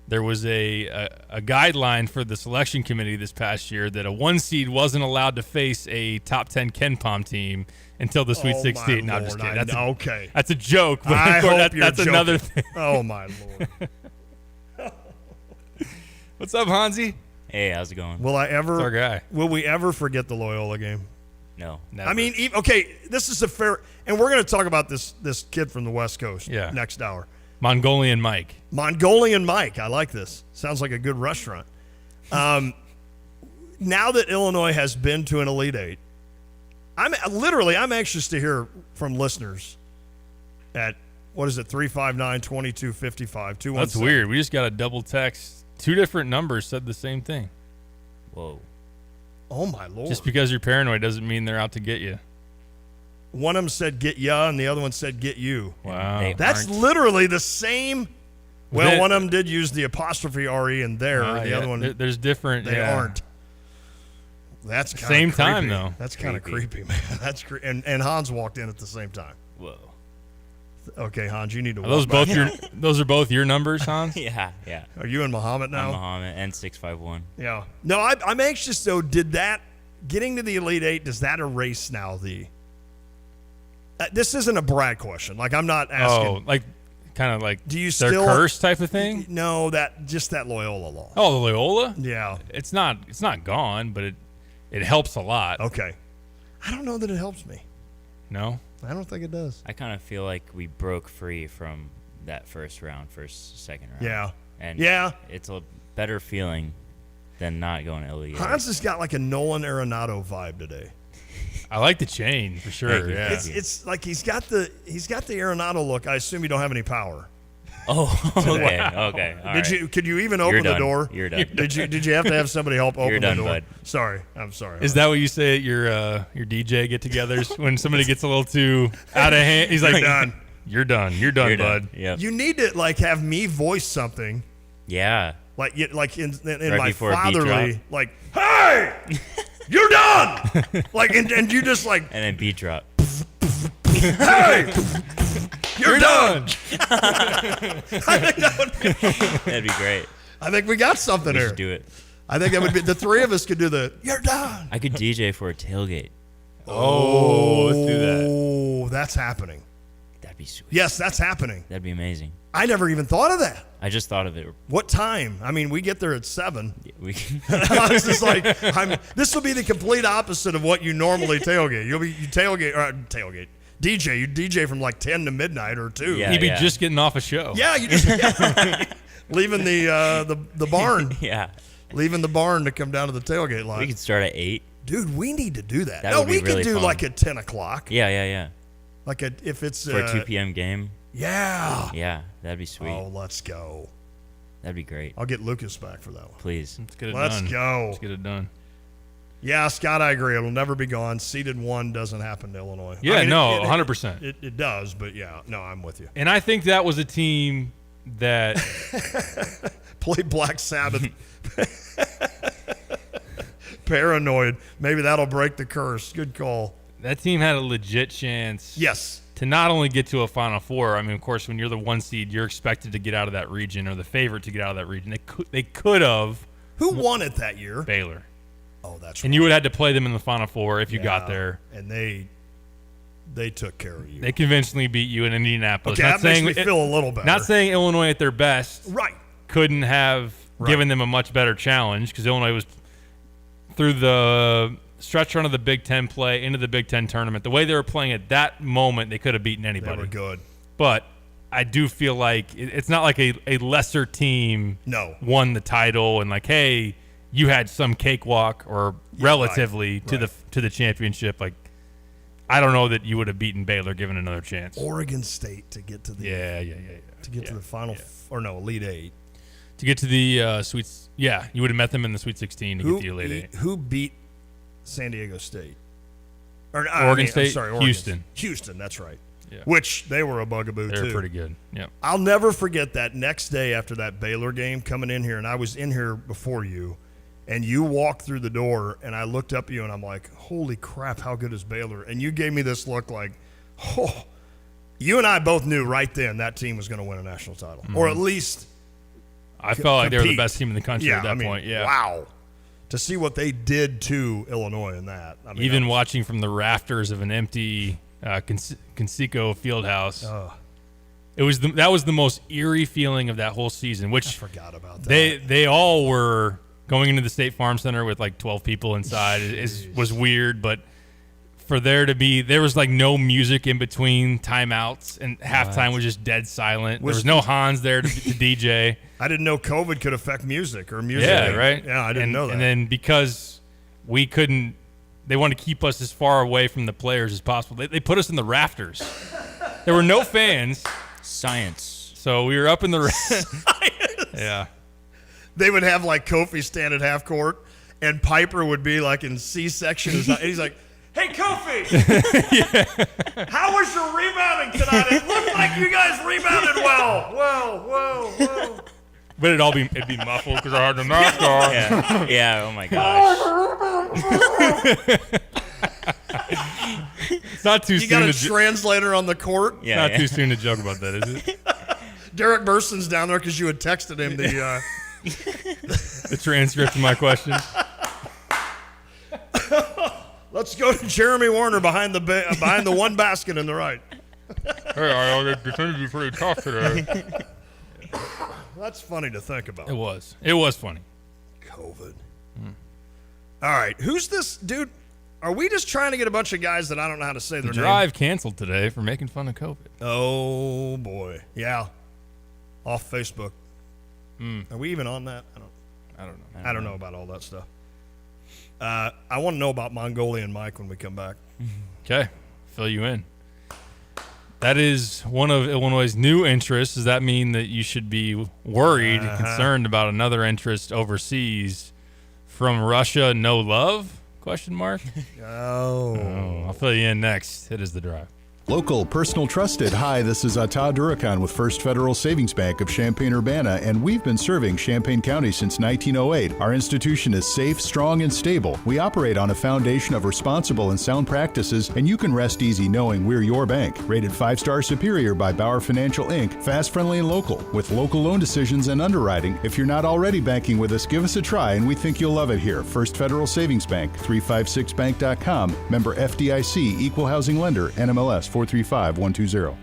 there was a guideline for the selection committee this past year that a 1 seed wasn't allowed to face a top 10 KenPom team until the Sweet 16. No, I'm just kidding. That's a joke. But I hope that's you're another joking. thing. Oh, my Lord. What's up, Hansi? Hey, how's it going? That's our guy. Will we ever forget the Loyola game? No. Never. I mean, okay, this is a fair – and we're going to talk about this kid from the West Coast next hour. Mongolian Mike. I like this. Sounds like a good restaurant. Now that Illinois has been to an Elite Eight, I'm anxious to hear from listeners at, 359-2255. That's weird. We just got a double text. 2 different numbers said the same thing. Whoa. Oh, my Lord. Just because you're paranoid doesn't mean they're out to get you. One of them said get ya, and the other one said get you. Wow. That's literally the same. Well, one of them did use the apostrophe RE in there. The other one. There's different. They aren't. That's kind of same creepy. time, though. That's kind of creepy, man. That's and Hans walked in at the same time. Whoa. Okay, Hans, you need to. Those are both your numbers, Hans? Yeah. Are you in Muhammad now? I'm Muhammad and 651. Yeah. No, I'm anxious though. Did that getting to the Elite Eight? Does that erase now the? This isn't a brag question. Like, I'm not asking. Oh, like kind of like do you their still curse type of thing? No, that Loyola law. Oh, the Loyola? Yeah. It's not gone, but it helps a lot. Okay. I don't know that it helps me. No? I don't think it does. I kind of feel like we broke free from that second round. Yeah. And it's a better feeling than not going to Elite. Hans has got like a Nolan Arenado vibe today. I like the chain for sure. Yeah. It's like he's got the Arenado look. I assume you don't have any power. Oh, okay. Wow. Okay. All right. Could you even open the door? You're done. Did you have to have somebody help open the door? Bud. Sorry. I'm sorry. Is that what you say at your DJ get-togethers when somebody gets a little too out of hand? He's like, done. You're done. You're done, bud. Yep. You need to like have me voice something. Yeah. Like in right my fatherly, like, hey, you're done. Like and you just like and then beat drop. Hey, you're done. That'd be great. I think we got something We here. should do it. I think that would be the 3 of us could do the you're done. I could DJ for a tailgate. Oh, let's do that. Oh, that's happening. That'd be sweet. Yes, that's happening. That'd be amazing. I never even thought of that. I just thought of it. What time? I mean, we get there at 7. We I was just like, this will be the complete opposite of what you normally tailgate. You tailgate. DJ. You DJ from like 10 to midnight or 2. Yeah, He'd be just getting off a show. Yeah, you just leaving the barn. Yeah. Leaving the barn to come down to the tailgate line. We could start at 8. Dude, we need to do that. That would be we really could do fun. like at 10 o'clock. Yeah. Like if it's For a 2 p.m. game? Yeah. Yeah, that'd be sweet. Oh, let's go. That'd be great. I'll get Lucas back for that one. Please. Let's get it Let's done. go. Let's get it done. Yeah, Scott, I agree. It'll never be gone. Seeded 1 doesn't happen to Illinois. Yeah, I mean, no, it- 100%. It does, but yeah, no, I'm with you. And I think that was a team that Play Black Sabbath. Paranoid. Maybe that'll break the curse. Good call. that team had a legit chance. Yes. To not only get to a Final Four. I mean, of course, when you're the 1 seed, you're expected to get out of that region, or the favorite to get out of that region. They could have. Who won it that year? Baylor. Oh, that's right. And you would have had to play them in the Final Four if you got there. And they took care of you. They convincingly beat you in Indianapolis. Okay, that makes me feel a little better. Not saying Illinois at their best Right. couldn't have given them a much better challenge, because Illinois was through the stretch run of the Big Ten play into the Big Ten tournament. The way they were playing at that moment, they could have beaten anybody. They were good. But I do feel like it's not like a lesser team won the title and like, hey, you had some cakewalk or relatively to the championship. Like, I don't know that you would have beaten Baylor given another chance. Oregon State to get to the to get to the final Elite 8. To get to the Sweets, you would have met them in the Sweet 16 to get to the Elite 8. Who beat San Diego State? Oregon State, Oregon. Houston. Houston, that's right. Yeah. Which they were a bugaboo too. They were pretty good. Yeah. I'll never forget that next day after that Baylor game coming in here, and I was in here before you, and you walked through the door, and I looked up at you, and I'm like, holy crap, how good is Baylor? And you gave me this look like, oh, you and I both knew right then that team was going to win a national title, or at least I felt like they were the compete. best team in the country at that point. Yeah. Wow. To see what they did to Illinois in that. I mean, Even watching from the rafters of an empty Conseco Fieldhouse. That was the most eerie feeling of that whole season, which I forgot about that. They all were going into the State Farm Center with like 12 people inside. Was weird, but for there was like no music in between timeouts, and halftime was just dead silent. There was no Hans there to DJ. I didn't know COVID could affect music or music. Yeah, right. Yeah, I didn't know that. And then because we couldn't, they wanted to keep us as far away from the players as possible. They put us in the rafters. There were no fans. Science. So we were up in the Science. Yeah. They would have like Kofi stand at half court, and Piper would be like in C section. And he's like, "Hey, Kofi, how was your rebounding tonight? It looked like you guys rebounded well. Whoa. But it'd be muffled because I had the mask on. Yeah. Oh my gosh. It's not too You soon. got a translator on the court. It's not too soon to joke about that, is it? Derek Burson's down there because you had texted him the transcript of my question. Let's go to Jeremy Warner behind the one basket in the right. Hey, I defended you pretty tough today. That's funny to think about. It was funny. COVID. All right, who's this dude? Are we just trying to get a bunch of guys that I don't know how to say their The drive canceled today for making fun of COVID. Oh boy, yeah, off Facebook. Are we even on that? I don't know. I don't know about all that stuff. I want to know about Mongolian Mike when we come back. Okay, fill you in. That is one of Illinois' new interests. Does that mean that you should be worried and concerned about another interest overseas from Russia? No love? Question mark. Oh, I'll fill you in next. It is the drive. Local, personal, trusted. Hi, this is Ata Durakan with First Federal Savings Bank of Champaign-Urbana, and we've been serving Champaign County since 1908. Our institution is safe, strong, and stable. We operate on a foundation of responsible and sound practices, and you can rest easy knowing we're your bank. Rated 5-star superior by Bauer Financial Inc., fast, friendly, and local, with local loan decisions and underwriting. If you're not already banking with us, give us a try, and we think you'll love it here. First Federal Savings Bank, 356bank.com, member FDIC, equal housing lender, NMLS 435120.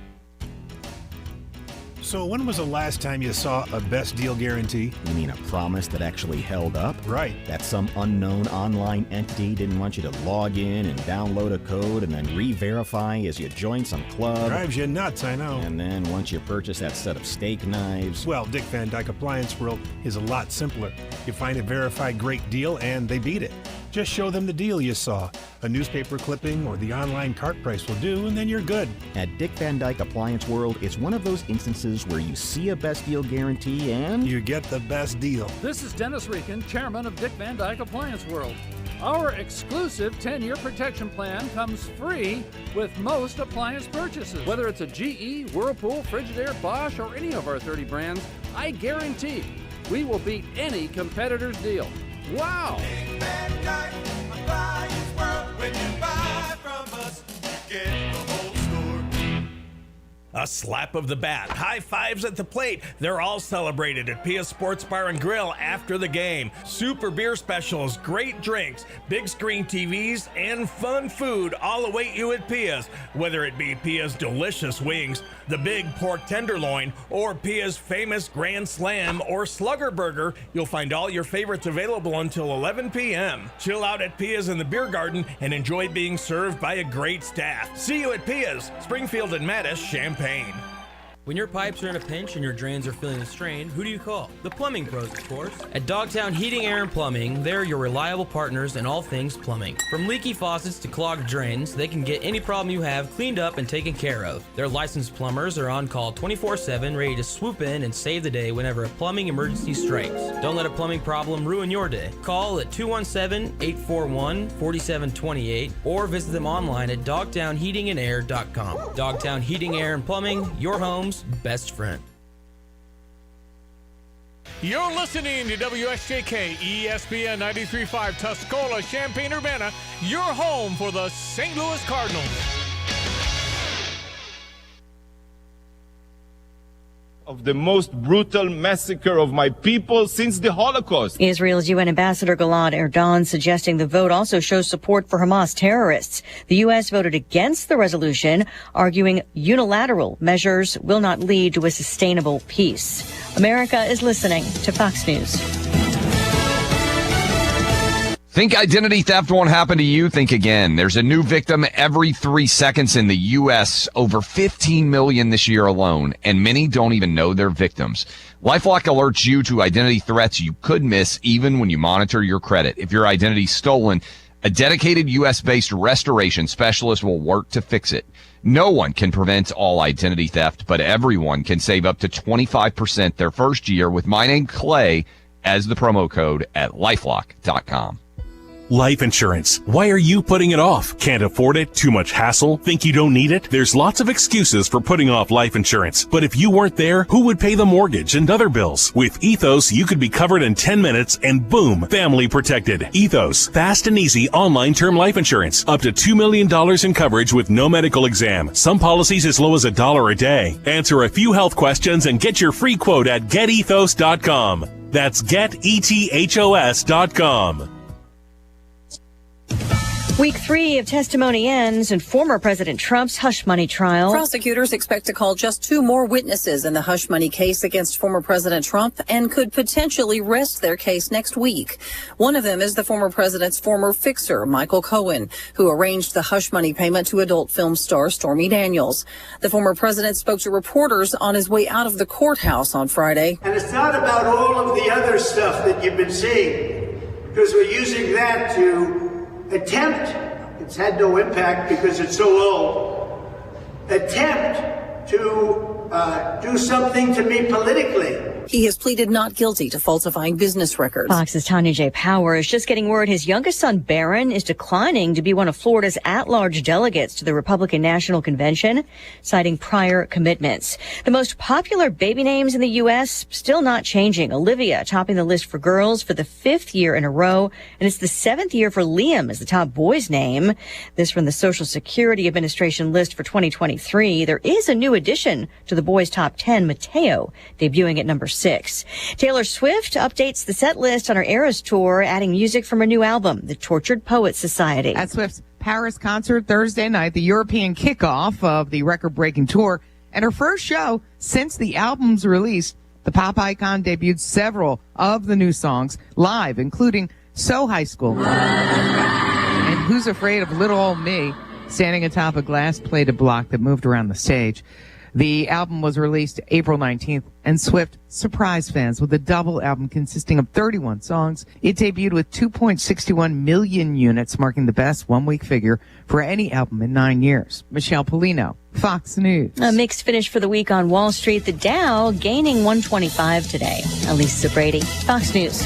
So when was the last time you saw a best deal guarantee? You mean a promise that actually held up? Right. That some unknown online entity didn't want you to log in and download a code and then re-verify as you join some club? Drives you nuts, I know. And then once you purchase that set of steak knives... Well, Dick Van Dyke Appliance World is a lot simpler. You find a verified great deal and they beat it. Just show them the deal you saw. A newspaper clipping or the online cart price will do, and then you're good. At Dick Van Dyke Appliance World, it's one of those instances where you see a best deal guarantee and you get the best deal. This is Dennis Reekin, chairman of Dick Van Dyke Appliance World. Our exclusive 10-year protection plan comes free with most appliance purchases. Whether it's a GE, Whirlpool, Frigidaire, Bosch, or any of our 30 brands, I guarantee we will beat any competitor's deal. Wow! Dick Van Dyke Appliance World. When you buy from us, you get the whole store. A slap of the bat, high fives at the plate. They're all celebrated at Pia Sports Bar and Grill after the game. Super beer specials, great drinks, big screen TVs, and fun food all await you at Pia's. Whether it be Pia's delicious wings, the big pork tenderloin, or Pia's famous Grand Slam or Slugger Burger, you'll find all your favorites available until 11 p.m. Chill out at Pia's in the beer garden and enjoy being served by a great staff. See you at Pia's, Springfield and Mattis, Champaign. When your pipes are in a pinch and your drains are feeling the strain, who do you call? The plumbing pros, of course. At Dogtown Heating, Air, and Plumbing, they're your reliable partners in all things plumbing. From leaky faucets to clogged drains, they can get any problem you have cleaned up and taken care of. Their licensed plumbers are on call 24/7, ready to swoop in and save the day whenever a plumbing emergency strikes. Don't let a plumbing problem ruin your day. Call at 217-841-4728 or visit them online at dogtownheatingandair.com. Dogtown Heating, Air, and Plumbing, your home's best friend. You're listening to WSJK ESPN 93.5 Tuscola, Champaign-Urbana, your home for the St. Louis Cardinals. Of the most brutal massacre of my people since the Holocaust. Israel's UN Ambassador Gilad Erdan suggesting the vote also shows support for Hamas terrorists. The U.S. voted against the resolution, arguing unilateral measures will not lead to a sustainable peace. America is listening to Fox News. Think identity theft won't happen to you? Think again. There's a new victim every 3 seconds in the U.S., over 15 million this year alone, and many don't even know they're victims. LifeLock alerts you to identity threats you could miss even when you monitor your credit. If your identity's stolen, a dedicated U.S.-based restoration specialist will work to fix it. No one can prevent all identity theft, but everyone can save up to 25% their first year with my name, Clay, as the promo code at LifeLock.com. Life insurance. Why are you putting it off? Can't afford it? Too much hassle? Think you don't need it? There's lots of excuses for putting off life insurance. But if you weren't there, who would pay the mortgage and other bills? With Ethos, you could be covered in 10 minutes and boom, family protected. Ethos, fast and easy online term life insurance. Up to $2 million in coverage with no medical exam. Some policies as low as $1 a day. Answer a few health questions and get your free quote at getethos.com. That's getethos.com. Week 3 of testimony ends in former President Trump's hush money trial. Prosecutors expect to call just 2 more witnesses in the hush money case against former President Trump and could potentially rest their case next week. One of them is the former president's former fixer, Michael Cohen, who arranged the hush money payment to adult film star Stormy Daniels. The former president spoke to reporters on his way out of the courthouse on Friday. And it's not about all of the other stuff that you've been seeing, because we're using that to attempt, it's had no impact because it's so old, attempt to do something to me politically. He has pleaded not guilty to falsifying business records. Fox's Tanya J. Power is just getting word his youngest son, Barron, is declining to be one of Florida's at-large delegates to the Republican National Convention, citing prior commitments. The most popular baby names in the U.S. still not changing. Olivia topping the list for girls for the 5th year in a row, and it's the 7th year for Liam as the top boy's name. This from the Social Security Administration list for 2023. There is a new addition to the boys' top 10, Mateo, debuting at number 6. Taylor Swift updates the set list on her Eras tour, adding music from her new album, The Tortured Poets Society. At Swift's Paris concert Thursday night, the European kickoff of the record-breaking tour, and her first show since the album's release, the pop icon debuted several of the new songs live, including So High School and Who's Afraid of Little Old Me, standing atop a glass-plated block that moved around the stage. The album was released April 19th, and Swift surprised fans with a double album consisting of 31 songs. It debuted with 2.61 million units, marking the best one-week figure for any album in 9 years. Michelle Polino, Fox News. A mixed finish for the week on Wall Street. The Dow gaining 125 today. Elisa Brady, Fox News.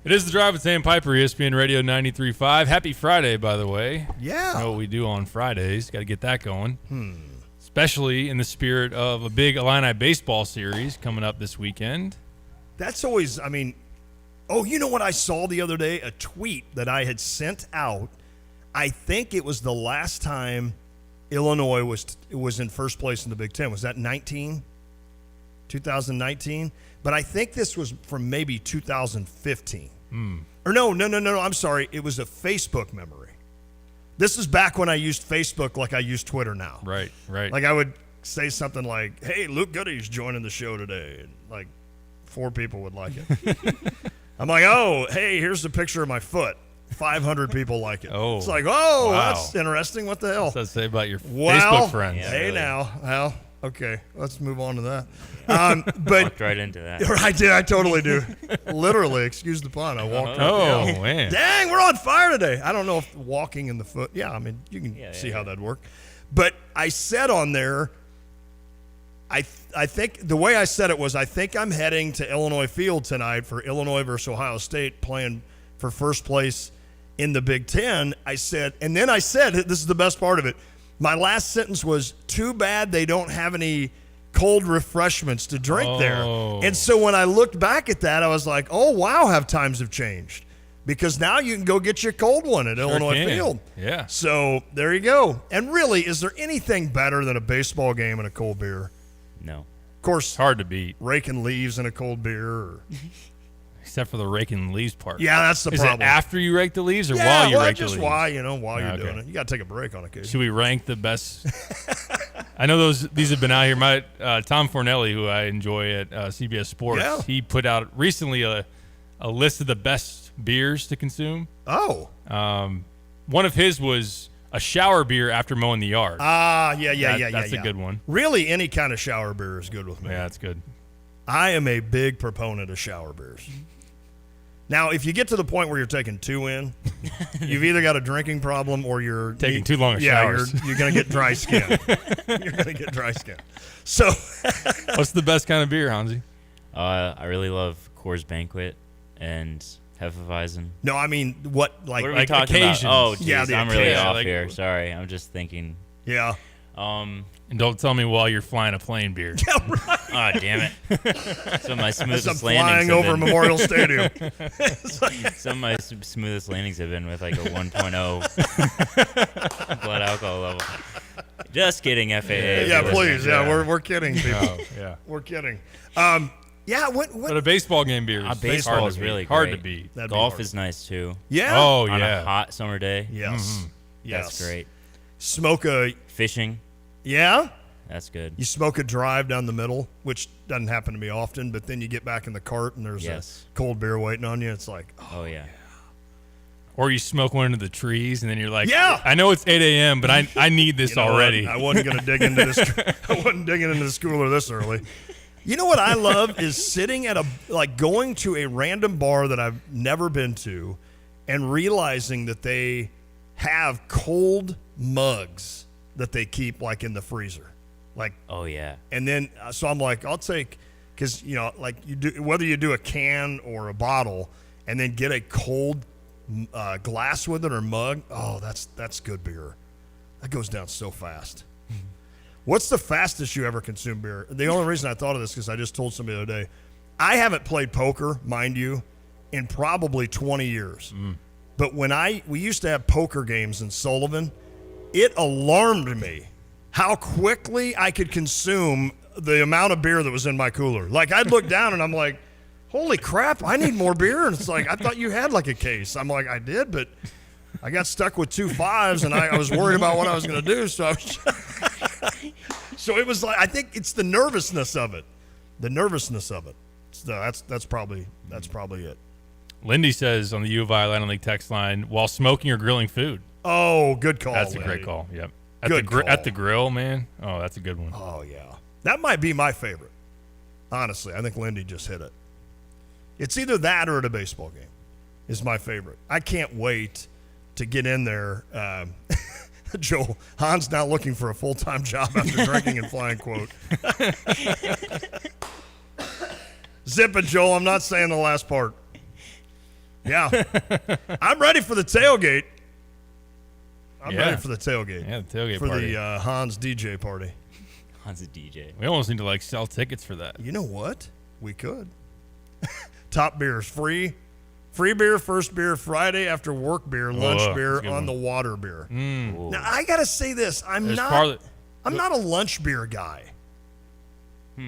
It is The Drive with Sam Piper, ESPN Radio 93.5. Happy Friday, by the way. Yeah. You know what we do on Fridays. Got to get that going. Especially in the spirit of a big Illini baseball series coming up this weekend. That's always, I mean, oh, you know what I saw the other day? A tweet that I had sent out. I think it was the last time Illinois was in first place in the Big Ten. Was that 2019? But I think this was from maybe 2015. Or no, I'm sorry. It was a Facebook memory. This is back when I used Facebook like I use Twitter now. Right. Like I would say something like, hey, Luke Goody's joining the show today. And like 4 people would like it. I'm like, oh, hey, here's a picture of my foot. 500 people like it. Oh. It's like, oh, wow. That's interesting. What the hell? What's that say about your Facebook friends? Hey, really. now. Well, okay, let's move on to that. But Walked right into that. I did. I totally do. Literally, excuse the pun. I walked. Oh, man. Dang, we're on fire today. I don't know if walking in the foot. Yeah, I mean, you can see how that'd work. But I said on there, I think the way I said it was, I think I'm heading to Illinois Field tonight for Illinois versus Ohio State playing for first place in the Big Ten. I said, this is the best part of it. My last sentence was, too bad they don't have any cold refreshments to drink there. And so when I looked back at that, I was like, oh, wow, how times have changed. Because now you can go get your cold one at Illinois Field. Yeah. So there you go. And really, is there anything better than a baseball game and a cold beer? No. Of course. Hard to beat. Raking leaves and a cold beer. Or... Except for the raking leaves part. Yeah, that's the problem. Is it after you rake the leaves or while you rake the leaves? Just while you're doing it. You got to take a break on occasion. Should we rank the best? I know these have been out here. My Tom Fornelli, who I enjoy at CBS Sports, he put out recently a list of the best beers to consume. Oh. One of his was a shower beer after mowing the yard. That's a good one. Really, any kind of shower beer is good with me. Yeah, that's good. I am a big proponent of shower beers. Now, if you get to the point where you're taking 2 in, you've either got a drinking problem or you're taking too long of showers. You're going to get dry skin. You're going to get dry skin. So, what's the best kind of beer, Hansi? I really love Coors Banquet and Hefeweizen. No, I mean, what are we talking occasions? about? Oh, geez, Yeah, I'm really off like- here. Sorry, I'm just thinking. Yeah. And don't tell me while you're flying a plane beer. Oh, damn it. Some of my As I'm smoothest flying landings over have been, Memorial Stadium. Some of my smoothest landings have been with like a 1.0 blood alcohol level. Just kidding, FAA. Yeah, please. Yeah, we're kidding, people. Oh, yeah. We're kidding. Yeah, what? But a baseball game beer is baseball hard is to really beat. Hard to great. beat. Golf is nice too. Yeah. Oh, On yeah. a hot summer day. Yes. That's great. Smoke a Fishing. Yeah. That's good. You smoke a drive down the middle, which doesn't happen to me often, but then you get back in the cart and there's a cold beer waiting on you. It's like, oh yeah. Or you smoke one into the trees and then you're like, Yeah. I know it's 8 a.m., but I need this you know already. what? I wasn't going to dig into this. I wasn't digging into this cooler this early. You know what I love is sitting at going to a random bar that I've never been to and realizing that they have cold mugs that they keep like in the freezer. Like, oh yeah. And then, so I'm like, I'll take, because, you know, like you do, whether you do a can or a bottle and then get a cold glass with it or mug. Oh, that's good beer. That goes down so fast. What's the fastest you ever consumed beer? The only reason I thought of this is because I just told somebody the other day, I haven't played poker, mind you, in probably 20 years. But when we used to have poker games in Sullivan, it alarmed me how quickly I could consume the amount of beer that was in my cooler. Like, I'd look down and I'm like, holy crap, I need more beer. And it's like, I thought you had like a case. I'm like, I did, but I got stuck with 2 5s and I was worried about what I was going to do. So so it was like, I think it's the nervousness of it. The nervousness of it. So that's probably it. Lindy says on the U of I Land League text line, while smoking or grilling food. Oh, good call. That's Lindy. a great call. Yep. At the grill, man. Oh, that's a good one. Oh, yeah. That might be my favorite. Honestly, I think Lindy just hit it. It's either that or at a baseball game is my favorite. I can't wait to get in there. Joel, Hans now looking for a full-time job after drinking and flying, quote. Zip it, Joel. I'm not saying the last part. Yeah. I'm ready for the tailgate. I'm ready for the tailgate. Yeah, the tailgate for party. the Hans DJ party. Hans a DJ. We almost need to sell tickets for that. You know what? We could. Top beers free. Free beer, first beer, Friday after work beer, lunch beer, on the water beer. Now I gotta say this: I'm not a lunch beer guy.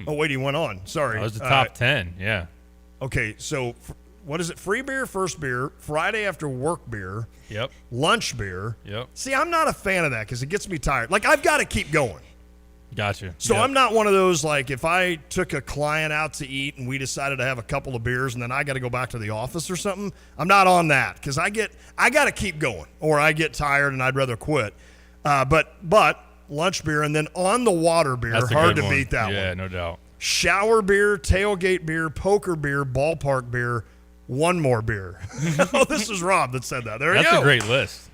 Oh wait, he went on. Sorry, that was the top 10. Yeah. Okay, so what is it? Free beer, first beer, Friday after work beer. Yep. Lunch beer. Yep. See, I'm not a fan of that because it gets me tired. Like, I've got to keep going. Gotcha. So I'm not one of those, like, if I took a client out to eat and we decided to have a couple of beers and then I got to go back to the office or something, I'm not on that because I got to keep going or I get tired and I'd rather quit. But lunch beer and then on the water beer, That's a hard good to one. beat that one. Yeah, no doubt. Shower beer, tailgate beer, poker beer, ballpark beer, one more beer. Oh, this is Rob that said that. There you go. That's a great list.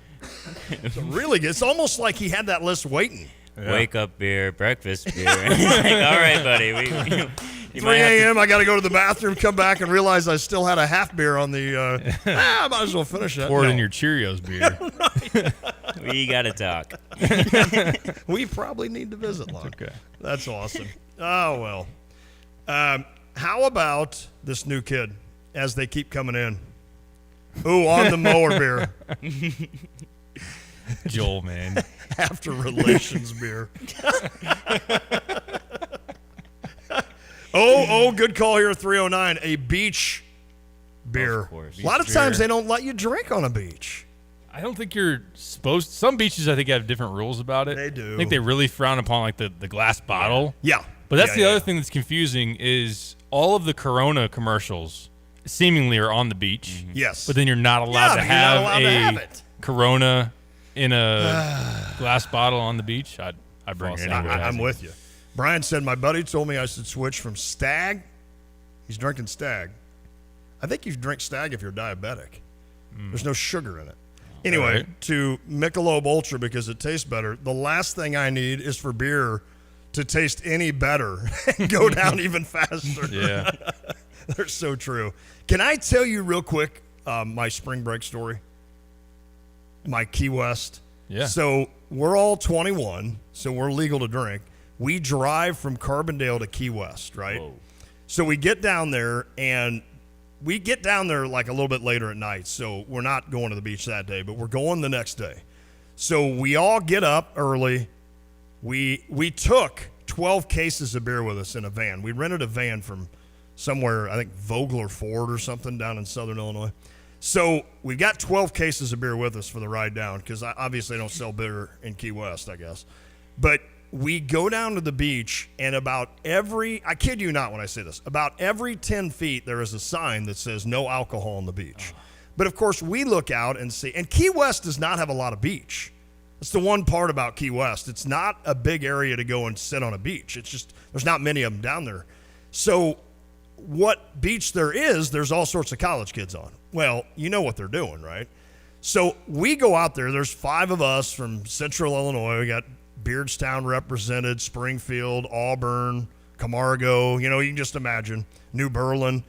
It's really good. It's almost like he had that list waiting. Yeah. Wake up beer, breakfast beer. Like, all right, buddy. You 3 a.m. I got to go to the bathroom, come back, and realize I still had a half beer on the. I might as well finish that. Pour it in your Cheerios beer. We got to talk. We probably need to visit, Lon. Okay. That's awesome. Oh, well. How about this new kid as they keep coming in? Ooh, on the mower beer. Joel, man. After relations beer. Oh, good call here, 309. A beach beer. Of course. A lot of times they don't let you drink on a beach. I don't think you're supposed to. Some beaches, I think, have different rules about it. They do. I think they really frown upon, like, the glass bottle. Yeah. But that's the other thing that's confusing is all of the Corona commercials seemingly are on the beach. Yes. But then you're not allowed to have it. Corona in a glass bottle on the beach. I'd bring it anyway. I'm with you. Brian said my buddy told me I should switch from Stag. He's drinking Stag. I think you drink Stag if you're diabetic. There's no sugar in it. Anyway, to Michelob Ultra because it tastes better. The last thing I need is for beer to taste any better and go down even faster. Yeah. They're so true. Can I tell you real quick my spring break story? My Key West. Yeah. So we're all 21, so we're legal to drink. We drive from Carbondale to Key West, right? Whoa. So we get down there, and we get down there like a little bit later at night. So we're not going to the beach that day, but we're going the next day. So we all get up early. We took 12 cases of beer with us in a van. We rented a van from somewhere, I think Vogler Ford or something down in southern Illinois. So we've got 12 cases of beer with us for the ride down because obviously they don't sell beer in Key West, I guess. But we go down to the beach, and about every, I kid you not when I say this, about every 10 feet there is a sign that says no alcohol on the beach. But, of course, we look out and see, and Key West does not have a lot of beach. That's the one part about Key West. It's not a big area to go and sit on a beach. It's just, there's not many of them down there. So what beach there is, there's all sorts of college kids on. Well, you know what they're doing, right? So we go out there. There's 5 of us from Central Illinois. We got Beardstown represented, Springfield, Auburn, Camargo. You know, you can just imagine, New Berlin.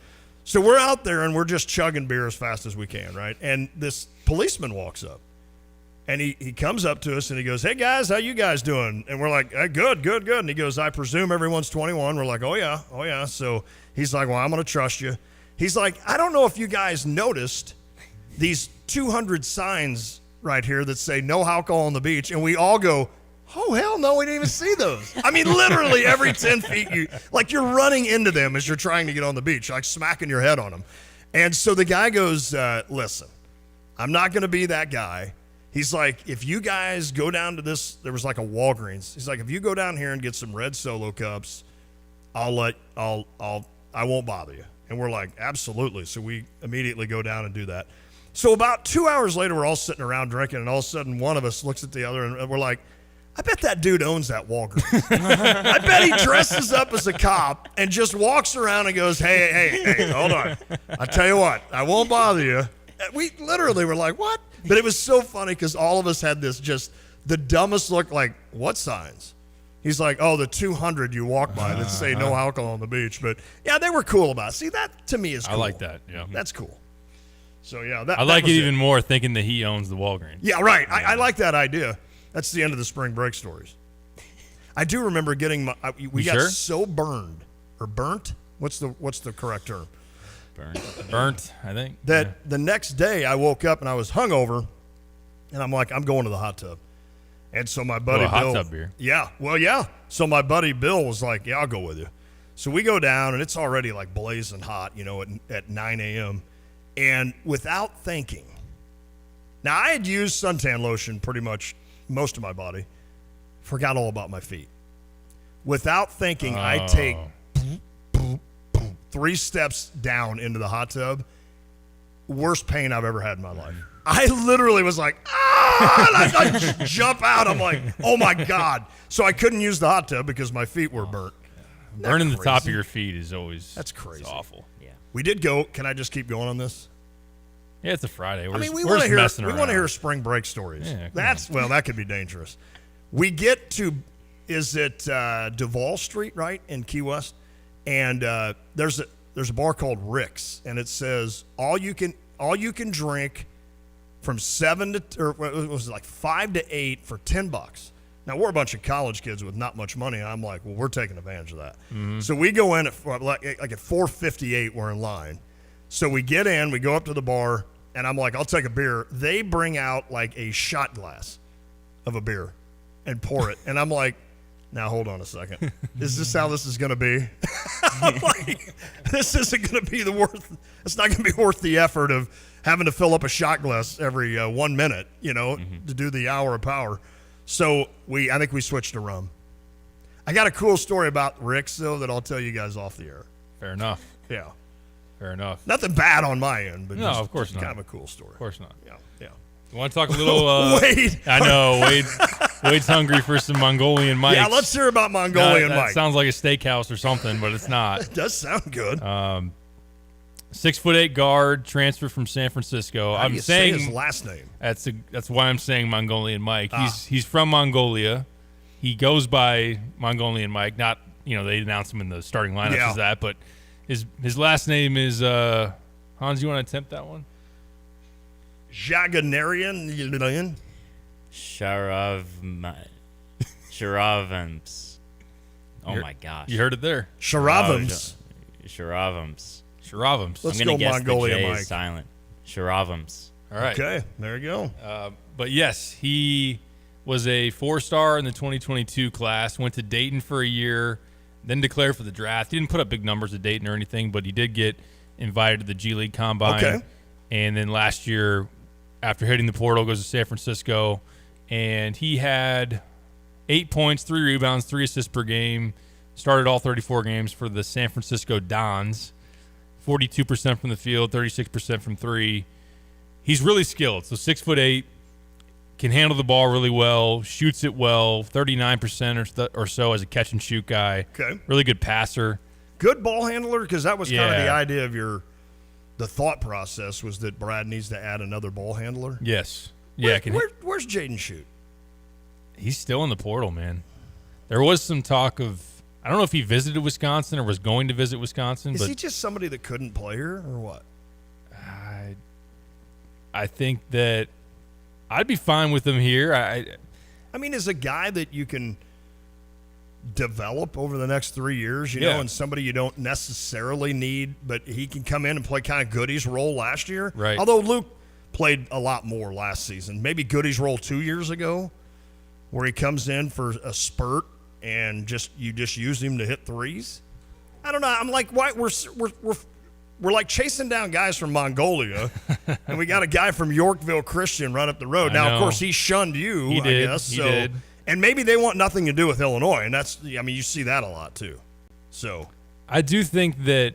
So we're out there, and we're just chugging beer as fast as we can, right? And this policeman walks up. And he comes up to us and he goes, "Hey guys, how you guys doing?" And we're like, "Good, good, good." And he goes, "I presume everyone's 21." We're like, "Oh yeah." So he's like, "Well, I'm going to trust you." He's like, "I don't know if you guys noticed these 200 signs right here that say no alcohol on the beach." And we all go, "Oh, hell no, we didn't even see those." I mean, literally every 10 feet, you're running into them as you're trying to get on the beach, like smacking your head on them. And so the guy goes, "Listen, I'm not going to be that guy." He's like, "If you guys go down to this," there was like a Walgreens. He's like, "If you go down here and get some red Solo cups, I won't bother you." And we're like, "Absolutely." So we immediately go down and do that. So about 2 hours later, we're all sitting around drinking, and all of a sudden one of us looks at the other, and we're like, "I bet that dude owns that Walgreens." I bet he dresses up as a cop and just walks around and goes, hey, hold on. I tell you what, I won't bother you. We literally were like, "What?" But it was so funny because all of us had this just the dumbest look, like, "What signs?" He's like, "Oh, the 200 you walk by that say no alcohol on the beach." But yeah, they were cool about it. See, that to me is cool. I like that. Yeah, that's cool. So yeah, I like it even more thinking that he owns the Walgreens. Yeah, right. I like that idea. That's the end of the spring break stories. I do remember getting we got so burned or burnt. What's the correct term? Burnt, I think. That the next day I woke up and I was hungover, and I'm like, I'm going to the hot tub. And so my buddy Bill, hot tub beer. Yeah, well, yeah. So my buddy Bill was like, "Yeah, I'll go with you." So we go down, and it's already like blazing hot, at 9 a.m. And without thinking, now I had used suntan lotion pretty much most of my body, forgot all about my feet. Without thinking, I take 3 steps down into the hot tub. Worst pain I've ever had in my life. I literally was like, and I jump out. I'm like, oh my God. So I couldn't use the hot tub because my feet were burnt. Burning the top of your feet is always that's crazy. It's awful. Yeah. We did go. Can I just keep going on this? Yeah, it's a Friday. We want to hear spring break stories. Yeah, that could be dangerous. We get to, is it Duval Street, right, in Key West? And there's a bar called Rick's, and it says all you can drink from 7 to, or it was like 5 to 8 for $10. Now we're a bunch of college kids with not much money, and I'm like, well, we're taking advantage of that. Mm-hmm. So we go in at like at 4:58, we're in line. So we get in, we go up to the bar, and I'm like, I'll take a beer. They bring out like a shot glass of a beer and pour it, and I'm like, now hold on a second. Is this how this is going to be? I'm like, this isn't going to be it's not going to be worth the effort of having to fill up a shot glass every 1 minute, to do the hour of power. So I think we switched to rum. I got a cool story about Rick's, though, that I'll tell you guys off the air. Fair enough. Yeah. Fair enough. Nothing bad on my end, but no, of course not. Kind of a cool story. Of course not. Yeah. You want to talk a little? Wade. I know Wade's hungry for some Mongolian Mike. Yeah, let's hear about Mongolian Mike. Sounds like a steakhouse or something, but it's not. It does sound good. 6'8" guard, transfer from San Francisco. How do you say his last name? That's why I'm saying Mongolian Mike. He's from Mongolia. He goes by Mongolian Mike. Not they announced him in the starting lineup as that, but his last name is Hans. You want to attempt that one? Jaganarian. Sharavams. Oh my gosh. You heard it there. Sharavams. Sharavams. Let's I'm go gonna guess Mongolia the J Mike. is silent. Sharavams. All right. Okay, there you go. But yes, he was a 4-star in the 2022 class, went to Dayton for a year, then declared for the draft. He didn't put up big numbers at Dayton or anything, but he did get invited to the G League Combine. Okay. And then last year, after hitting the portal, goes to San Francisco, and he had 8 points, 3 rebounds, 3 assists per game, started all 34 games for the San Francisco Dons, 42% from the field, 36% from 3. He's really skilled. So 6'8", can handle the ball really well, shoots it well, 39% or so as a catch and shoot guy. Okay. Really good passer. Good ball handler, because that was kind of the idea of the thought process was that Brad needs to add another ball handler. Yes. Where's Jaden shoot? He's still in the portal, man. There was some talk of, I don't know if he visited Wisconsin or was going to visit Wisconsin. Is but he just somebody that couldn't play here or what? I think that I'd be fine with him here. I mean, as a guy that you can develop over the next 3 years, you know, and somebody you don't necessarily need, but he can come in and play kind of Goody's role last year. Right. Although Luke played a lot more last season. Maybe Goody's role 2 years ago, where he comes in for a spurt and you just use him to hit threes. I don't know. I'm like, why we're like chasing down guys from Mongolia, and we got a guy from Yorkville Christian right up the road. Now, of course, he shunned you, I guess. He did. And maybe they want nothing to do with Illinois, and you see that a lot too. So I do think that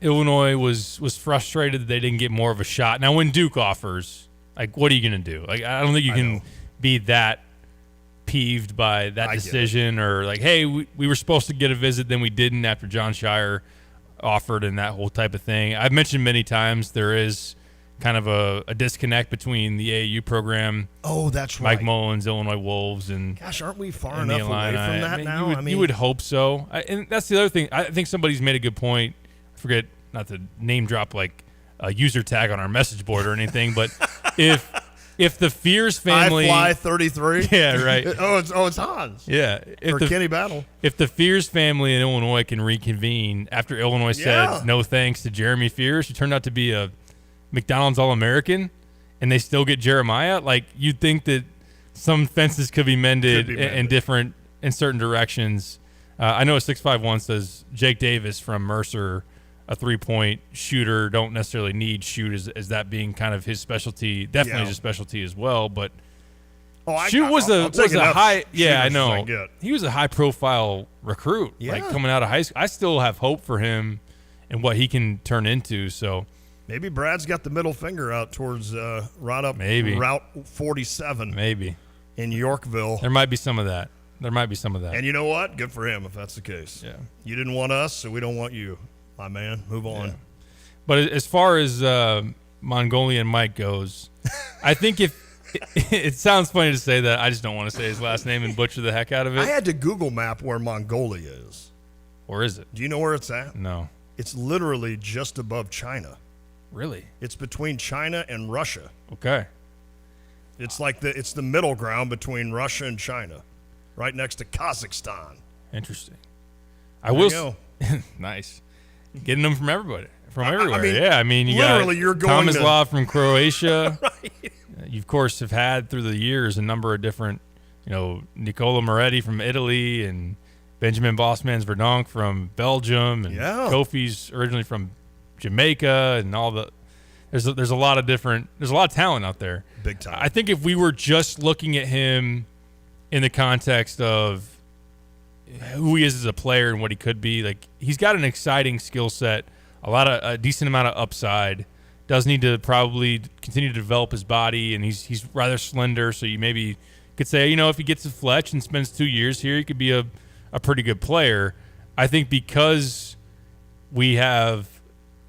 Illinois was frustrated that they didn't get more of a shot. Now, when Duke offers, like, what are you going to do? Like, I don't think you can be that peeved by that decision, or like, hey, we were supposed to get a visit, then we didn't after John Shire offered, and that whole type of thing. I've mentioned many times there is kind of a disconnect between the AAU program. Oh, that's right. Mike Mullins, Illinois Wolves, and gosh, aren't we far enough away from that now? You would hope so. And that's the other thing. I think somebody's made a good point. I forget not to name drop like a user tag on our message board or anything, but if the Fears family, I Fly 33, yeah, right. it's Hans, yeah, or Kenny Battle. If the Fears family in Illinois can reconvene after Illinois said no thanks to Jeremy Fears, who turned out to be a McDonald's All-American, and they still get Jeremiah, like, you'd think that some fences could be mended, in certain directions. I know a 651 says Jake Davis from Mercer, a three-point shooter, don't necessarily need shoot as that being kind of his specialty. Definitely his specialty as well, but shoot was a high. Yeah, I know. He was a high-profile recruit, like coming out of high school. I still have hope for him and what he can turn into. So maybe Brad's got the middle finger out towards right up Route 47. Maybe in Yorkville. There might be some of that. And you know what? Good for him if that's the case. Yeah. You didn't want us, so we don't want you, my man. Move on. Yeah. But as far as Mongolian Mike goes, I think if it sounds funny to say that, I just don't want to say his last name and butcher the heck out of it. I had to Google map where Mongolia is. Or is it? Do you know where it's at? No. It's literally just above China. Really? It's between China and Russia. Okay. It's like it's the middle ground between Russia and China, right next to Kazakhstan. Interesting. I will. Nice. Getting them from everybody, from everywhere. I mean, you literally, got you're going Tomislav from Croatia. Right. You of course have had through the years a number of different, Nicola Moretti from Italy and Benjamin Bosmans Verdonk from Belgium, and Kofi's originally from Jamaica, and all the. There's a lot of talent out there. Big time. I think if we were just looking at him in the context of who he is as a player and what he could be, like, he's got an exciting skill set, a decent amount of upside. Does need to probably continue to develop his body, and he's rather slender, so you maybe could say, if he gets to Fletch and spends 2 years here, he could be a pretty good player. I think because we have,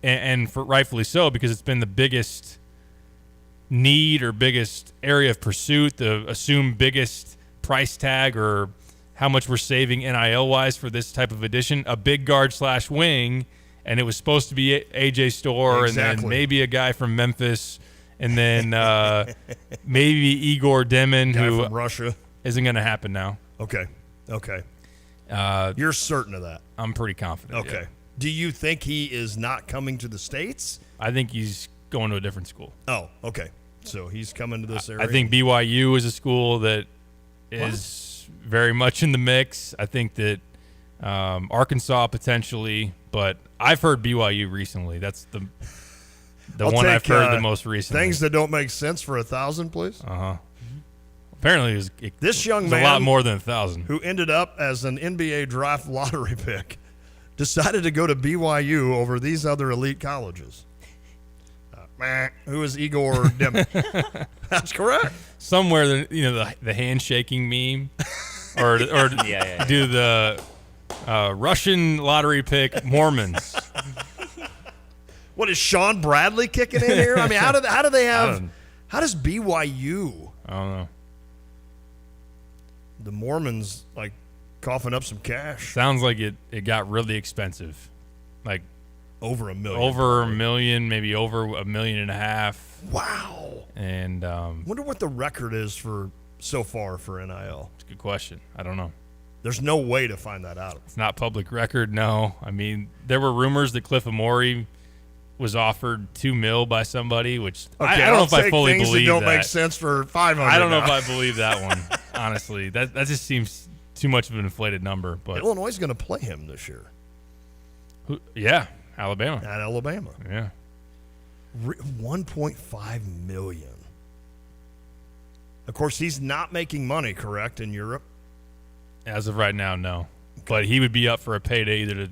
and for rightfully so, because it's been the biggest need or biggest area of pursuit, the assumed biggest price tag or how much we're saving NIL-wise for this type of addition, a big guard/wing, and it was supposed to be AJ Storr, and then maybe a guy from Memphis, and then maybe Igor Demin, who from Russia. Isn't going to happen now. Okay. You're certain of that? I'm pretty confident. Okay. Yeah. Do you think he is not coming to the States? I think he's going to a different school. Oh, okay. So he's coming to this area? I think BYU is a school that is very much in the mix. I think that Arkansas potentially, but I've heard BYU recently. That's the one I've heard the most recently. Things that don't make sense for 1,000, please. Apparently, this young man, a lot more than 1,000, who ended up as an NBA draft lottery pick, decided to go to BYU over these other elite colleges. Who is Igor Demin? That's correct. Somewhere, the handshaking meme, or do the Russian lottery pick Mormons. What is Sean Bradley kicking in here? I mean, how do they have? How does BYU? I don't know. The Mormons coughing up some cash. Sounds like it got really expensive, like Over $1 million. Over $1 million, maybe over $1.5 million. Wow. And wonder what the record is for so far for NIL. It's a good question. I don't know. There's no way to find that out. It's not public record, no. I mean, there were rumors that Cliff Amore was offered $2 million by somebody, which I don't know if I fully believe that. Don't that. make sense for $500. I don't know if I believe that one. Honestly, that just seems too much of an inflated number. But Illinois is going to play him this year. Yeah, Alabama. At Alabama. Yeah. $1.5 million. Of course, he's not making money, correct, in Europe? As of right now, no. But he would be up for a payday either to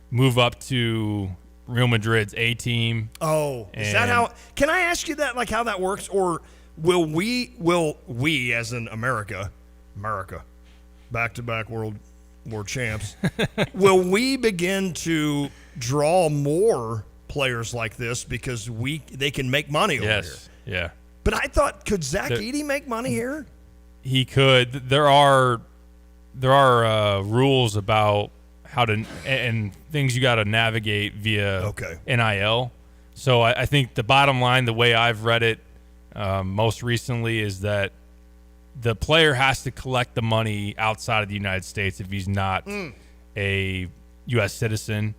move up to Real Madrid's A team. Oh, is that how? Can I ask you that, like how that works, or will we as in America, back-to-back world champs, will we begin to draw more players like this because they can make money over here? Yeah. But I thought, could Zach Edey make money here? He could. There are rules about how to and things you got to navigate via NIL. So I think the bottom line, the way I've read it most recently, is that the player has to collect the money outside of the United States if he's not a U.S. citizen.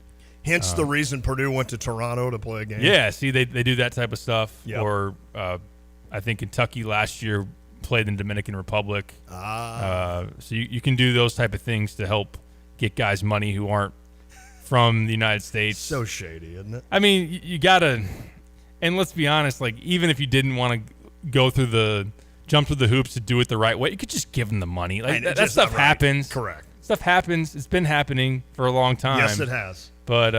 Hence the reason Purdue went to Toronto to play a game. Yeah, see, they do that type of stuff. Yep. Or I think Kentucky last year played in the Dominican Republic. So you can do those type of things to help get guys money who aren't from the United States. So shady, isn't it? I mean, you got to – and let's be honest, like even if you didn't want to go through jump through the hoops to do it the right way, you could just give them the money. Like that stuff happens. Correct. Stuff happens. It's been happening for a long time. Yes, it has. But,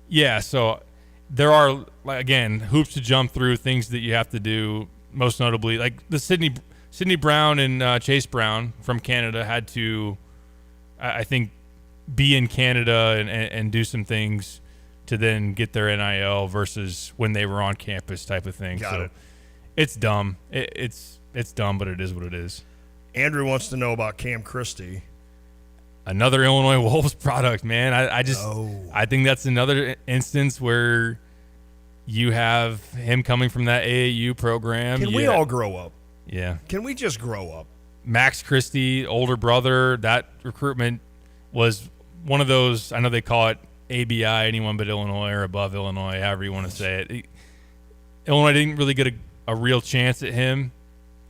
yeah, so there are, again, hoops to jump through, things that you have to do, most notably. Like the Sydney Brown and Chase Brown from Canada had to, I think, be in Canada and do some things to then get their NIL versus when they were on campus type of thing. Got it. It's dumb. It's dumb, but it is what it is. Andrew wants to know about Cam Christie. Another Illinois Wolves product, man. I think that's another instance where you have him coming from that AAU program. Can we all grow up? Yeah. Can we just grow up? Max Christie, older brother, that recruitment was one of those, I know they call it ABI, anyone but Illinois, or above Illinois, however you want to say it. Illinois didn't really get a real chance at him.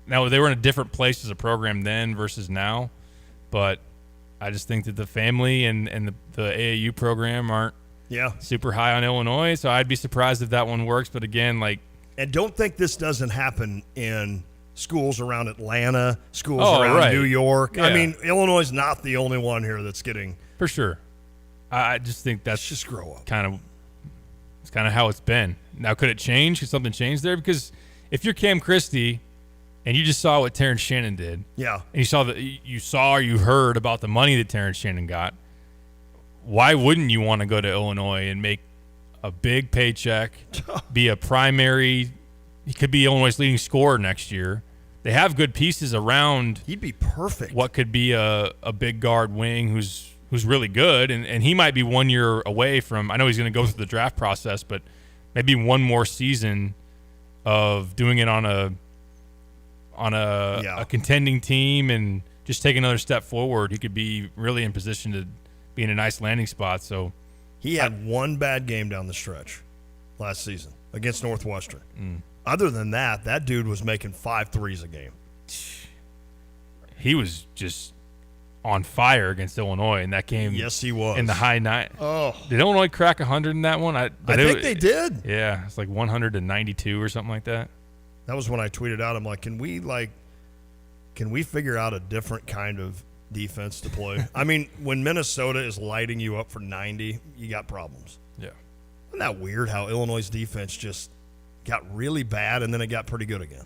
Now, they were in a different place as a program then versus now, but I just think that the family and the AAU program aren't super high on Illinois, so I'd be surprised if that one works. But again, and don't think this doesn't happen in schools around Atlanta, schools around New York. Yeah. I mean, Illinois is not the only one here that's getting. For sure. I just think that's just grow up. It's kind of how it's been. Now, could it change? Could something change there? Because if you're Cam Christie and you just saw what Terrence Shannon did, and you heard about the money that Terrence Shannon got, why wouldn't you want to go to Illinois and make a big paycheck, be a primary? He could be Illinois' leading scorer next year. They have good pieces around. He'd be perfect. What could be a big guard wing who's really good, and he might be 1 year away from. I know he's going to go through the draft process, but maybe one more season of doing it on a contending team and just take another step forward. He could be really in position to be in a nice landing spot. So he had one bad game down the stretch last season against Northwestern. Other than that, that dude was making 5 threes a game. He was just on fire against Illinois in that game. Yes, he was. In the high nine. Oh. Did Illinois crack 100 in that one? I think they did. Yeah, it's like 192 or something like that. That was when I tweeted out, I'm like, can we figure out a different kind of defense to play? I mean, when Minnesota is lighting you up for 90, you got problems. Yeah. Isn't that weird how Illinois' defense just got really bad and then it got pretty good again?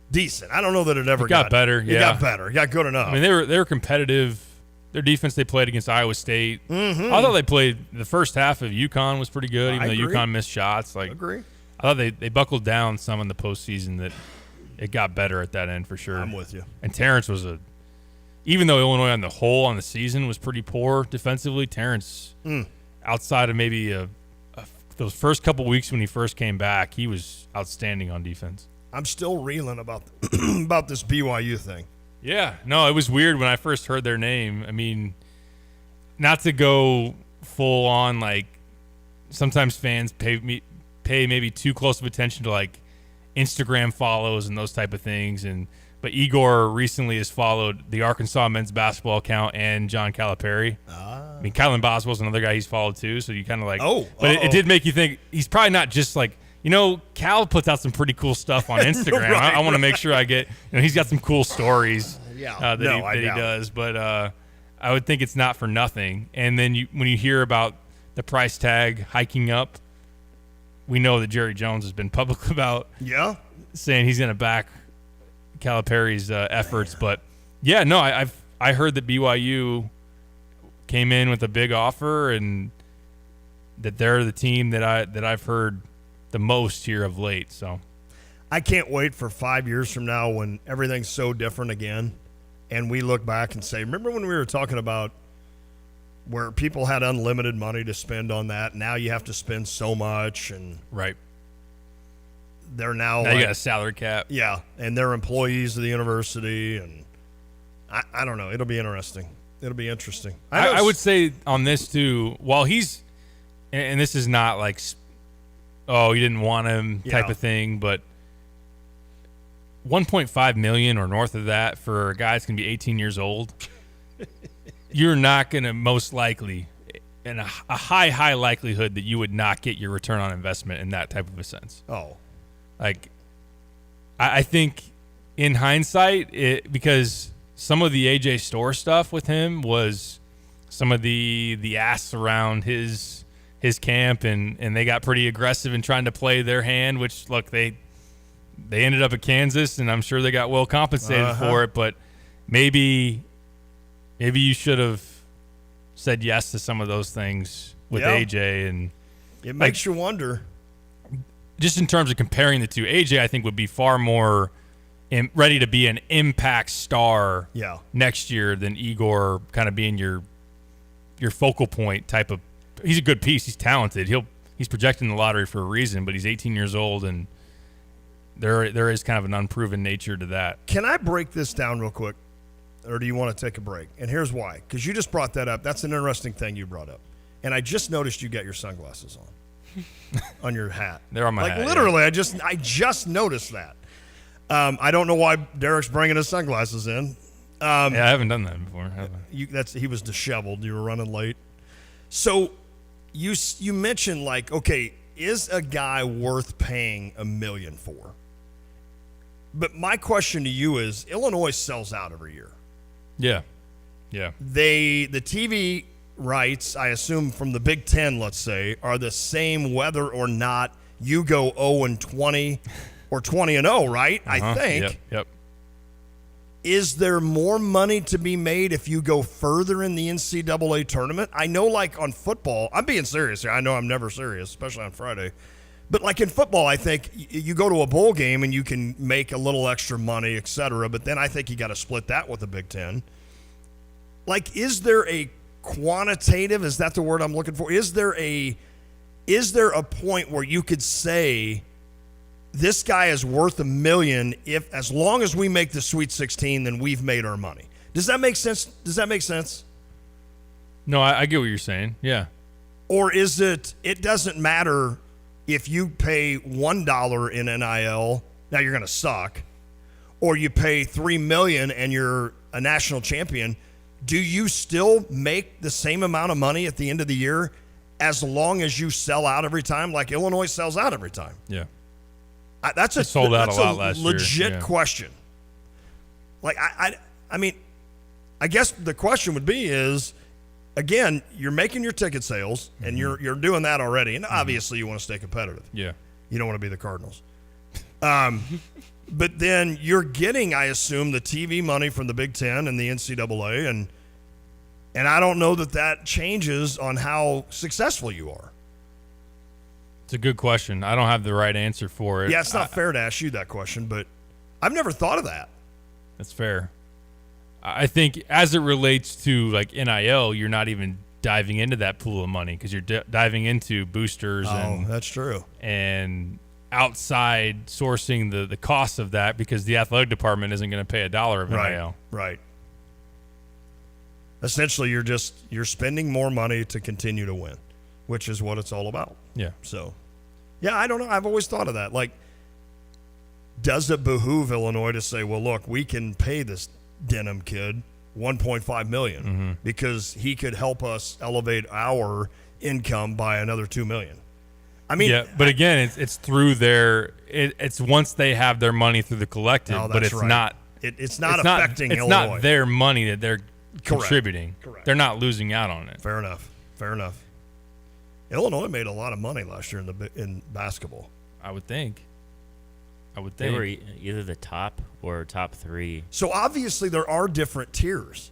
Decent. I don't know that it ever got better. It got better. It got good enough. I mean, they were competitive. Their defense they played against Iowa State. Mm-hmm. I thought they played the first half of UConn was pretty good, even I though agree. UConn missed shots. I agree. I thought they buckled down some in the postseason. That it got better at that end for sure. I'm with you. And Terrence was even though Illinois on the whole on the season was pretty poor defensively, Terrence outside of maybe those first couple weeks when he first came back, he was outstanding on defense. I'm still reeling about about this BYU thing. Yeah, no, it was weird when I first heard their name. I mean, not to go full on, like, sometimes fans pay maybe too close of attention to like Instagram follows and those type of things. But Igor recently has followed the Arkansas men's basketball account and John Calipari. I mean, Kylan Boswell's another guy he's followed too. So you kind of like, but it did make you think he's probably not just like, Cal puts out some pretty cool stuff on Instagram. Right, I want to make sure I get, he's got some cool stories that he doubt does. But I would think it's not for nothing. And then when you hear about the price tag hiking up, we know that Jerry Jones has been public about saying he's going to back Calipari's efforts. But yeah, no, I heard that BYU came in with a big offer and that they're the team that I've heard the most here of late. So I can't wait for 5 years from now when everything's so different again and we look back and say, remember when we were talking about where people had unlimited money to spend on that? Now you have to spend so much, and they're now you got a salary cap. Yeah, and they're employees of the university, and I don't know. It'll be interesting. It'll be interesting. I would say on this too, while he's, and this is not like, oh, you didn't want him type of thing, but $1.5 million or north of that for a guy that's going to be 18 years old, you're not going to most likely, in a high likelihood that you would not get your return on investment in that type of a sense. Oh. Like, I think in hindsight, because some of the AJ Storr stuff with him was some of the asks around his camp, and they got pretty aggressive in trying to play their hand, which, look, they ended up at Kansas, and I'm sure they got well compensated for it, but maybe you should have said yes to some of those things with AJ, and it makes you wonder. Just in terms of comparing the two, AJ I think would be far more ready to be an impact star next year than Igor kind of being your focal point type of. He's a good piece. He's talented. He's projected in the lottery for a reason, but he's 18 years old, and there is kind of an unproven nature to that. Can I break this down real quick? Or do you want to take a break? And here's why. Because you just brought that up. That's an interesting thing you brought up. And I just noticed you got your sunglasses on your hat. They're on my hat. Like, literally, I just noticed that. I don't know why Derek's bringing his sunglasses in. I haven't done that before. Have I? He was disheveled. You were running late. So you mentioned, like, okay, is a guy worth paying $1 million for? But my question to you is, Illinois sells out every year. Yeah. The TV rights, I assume from the Big Ten, let's say, are the same whether or not you go 0-20 or 20-0, right? I think. Yep. Is there more money to be made if you go further in the NCAA tournament? I know, like on football, I'm being serious here. I know I'm never serious, especially on Friday. But like in football, I think you go to a bowl game and you can make a little extra money, et cetera. But then I think you got to split that with the Big Ten. Like, is there a quantitative? Is that the word I'm looking for? Is there a point where you could say this guy is worth $1 million if, as long as we make the Sweet 16, then we've made our money? Does that make sense? No, I get what you're saying. Yeah. Or is it doesn't matter if you pay $1 in NIL, now you're going to suck, or you pay $3 million and you're a national champion, do you still make the same amount of money at the end of the year as long as you sell out every time, like Illinois sells out every time? Yeah. That's a sold out a lot last year. Legit question. Like, I mean, I guess the question would be is, again, you're making your ticket sales, and you're doing that already, and obviously you want to stay competitive. Yeah. You don't want to be the Cardinals. But then you're getting, I assume, the TV money from the Big Ten and the NCAA, and I don't know that changes on how successful you are. It's a good question. I don't have the right answer for it. Yeah, it's not fair to ask you that question, but I've never thought of that. That's fair. I think as it relates to like NIL, you're not even diving into that pool of money because you're diving into boosters. That's true. And outside sourcing the cost of that because the athletic department isn't going to pay $1 of NIL. Right. Essentially, you're spending more money to continue to win, which is what it's all about. Yeah. So, yeah, I don't know. I've always thought of that. Like, does it behoove Illinois to say, well, look, we can pay this Denham kid $1.5 million because he could help us elevate our income by another $2 million? I mean, yeah, but again, it's through it's once they have their money through the collective, but it's not. It's not affecting it's Illinois. It's not their money that they're contributing. Correct. They're not losing out on it. Fair enough. Illinois made a lot of money last year in basketball. I would think. They were either the top or top 3. So obviously there are different tiers.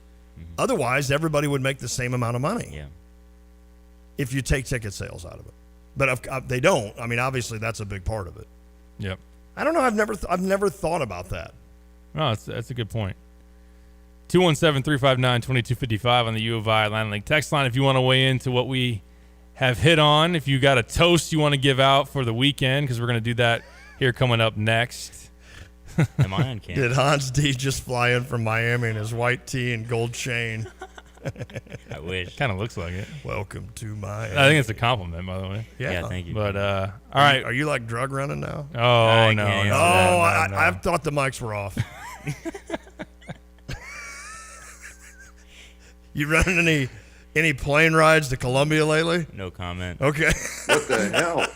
Otherwise, everybody would make the same amount of money. Yeah. If you take ticket sales out of it. But if they don't, I mean, obviously that's a big part of it. Yep. I don't know. I've never thought about that. No, that's a good point. 217-359-2255 on the U of I Atlantic Link text line if you want to weigh into what we have hit on. If you got a toast you want to give out for the weekend, because we're going to do that here coming up next. Am I on camera? Did Hans D just fly in from Miami in his white tee and gold chain? I wish. Kind of looks like it. Welcome to Miami. I think it's a compliment, by the way. Yeah, thank you. But all right, are you like drug running now? Oh no! I thought the mics were off. You running any plane rides to Columbia lately? No comment. Okay. What the hell?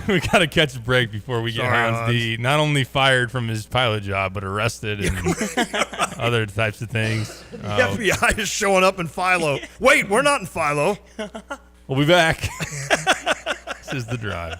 We got to catch a break before we get Hans D not only fired from his pilot job, but arrested and other types of things. The FBI is showing up in Philo. Wait, we're not in Philo. We'll be back. This is The Drive.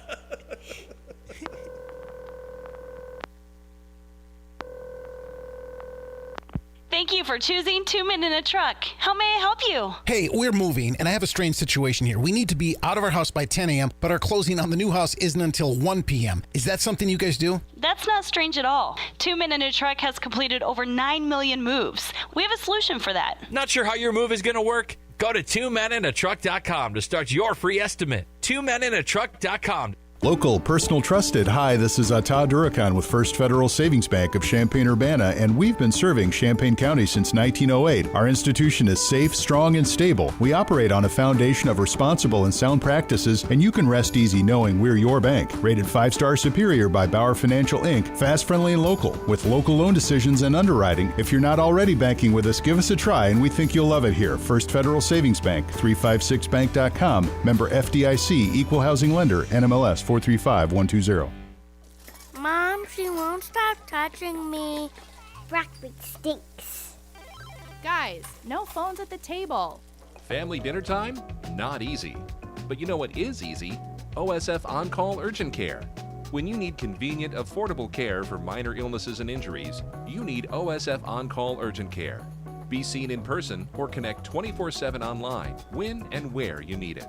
Thank you for choosing 2 Men in a Truck. How may I help you? Hey, we're moving, and I have a strange situation here. We need to be out of our house by 10 a.m., but our closing on the new house isn't until 1 p.m. Is that something you guys do? That's not strange at all. 2 Men in a Truck has completed over 9 million moves. We have a solution for that. Not sure how your move is going to work? Go to 2meninatruck.com to start your free estimate. 2meninatruck.com. Local, personal, trusted. Hi, this is Todd Durakan with First Federal Savings Bank of Champaign-Urbana, and we've been serving Champaign County since 1908. Our institution is safe, strong, and stable. We operate on a foundation of responsible and sound practices, and you can rest easy knowing we're your bank. Rated 5-star superior by Bauer Financial Inc., fast, friendly, and local, with local loan decisions and underwriting. If you're not already banking with us, give us a try, and we think you'll love it here. First Federal Savings Bank, 356bank.com, member FDIC, equal housing lender, NMLS 435120. Mom, she won't stop touching me. Broccoli stinks. Guys, no phones at the table. Family dinner time? Not easy. But you know what is easy? OSF On-Call Urgent Care. When you need convenient, affordable care for minor illnesses and injuries, you need OSF On-Call Urgent Care. Be seen in person or connect 24/7 online when and where you need it.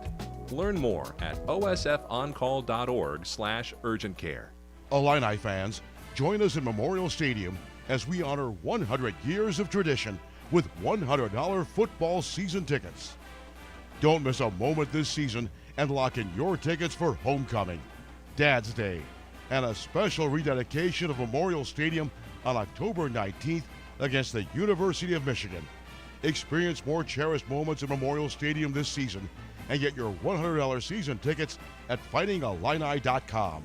Learn more at osfoncall.org/urgent care. Illini fans, join us in Memorial Stadium as we honor 100 years of tradition with $100 football season tickets. Don't miss a moment this season and lock in your tickets for Homecoming, Dad's Day, and a special rededication of Memorial Stadium on October 19th against the University of Michigan. Experience more cherished moments in Memorial Stadium this season and get your $100 season tickets at fightingillini.com.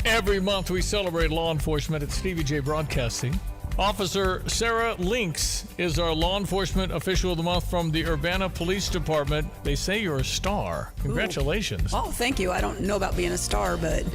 Every month we celebrate law enforcement at Stevie J Broadcasting. Officer Sarah Links is our law enforcement official of the month from the Urbana Police Department. They say you're a star. Congratulations. Ooh. Oh, thank you. I don't know about being a star, but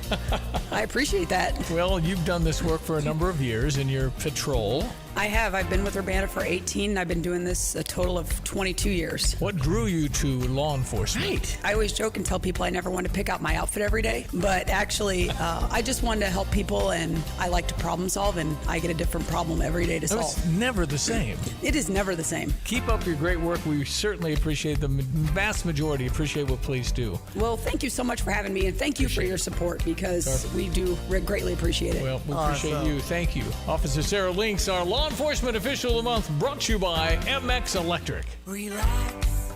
I appreciate that. Well, you've done this work for a number of years in your patrol. I have. I've been with Urbana for 18. I've been doing this a total of 22 years. What drew you to law enforcement? Right. I always joke and tell people I never wanted to pick out my outfit every day, but actually, I just wanted to help people, and I like to problem solve, and I get a different problem every day to solve. It's never the same. It is never the same. Keep up your great work. We certainly appreciate the vast majority appreciate what police do. Well, thank you so much for having me, and thank you for your support, because we do greatly appreciate it. Well, we appreciate you. Thank you. Officer Sarah Links, our law enforcement official of the month, brought to you by MX Electric. Relax.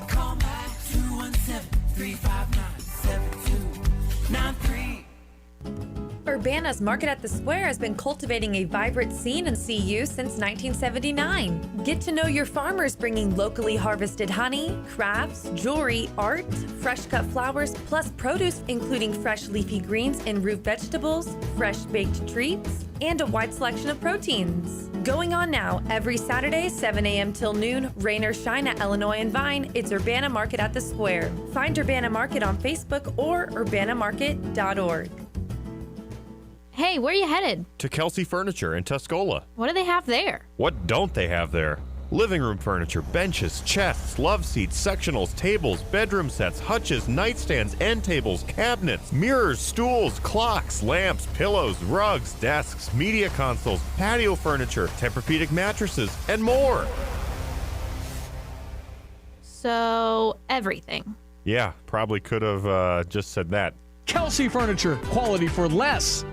Call back 217-359-7293. Urbana's Market at the Square has been cultivating a vibrant scene in CU since 1979. Get to know your farmers bringing locally harvested honey, crafts, jewelry, art, fresh cut flowers, plus produce including fresh leafy greens and root vegetables, fresh baked treats, and a wide selection of proteins. Going on now, every Saturday, 7 a.m. till noon, rain or shine at Illinois and Vine, it's Urbana Market at the Square. Find Urbana Market on Facebook or urbanamarket.org. Hey, where are you headed? To Kelsey Furniture in Tuscola. What do they have there? What don't they have there? Living room furniture, benches, chests, love seats, sectionals, tables, bedroom sets, hutches, nightstands, end tables, cabinets, mirrors, stools, clocks, lamps, pillows, rugs, desks, media consoles, patio furniture, Tempur-Pedic mattresses, and more. So, everything. Yeah, probably could have just said that. Kelsey Furniture, quality for less.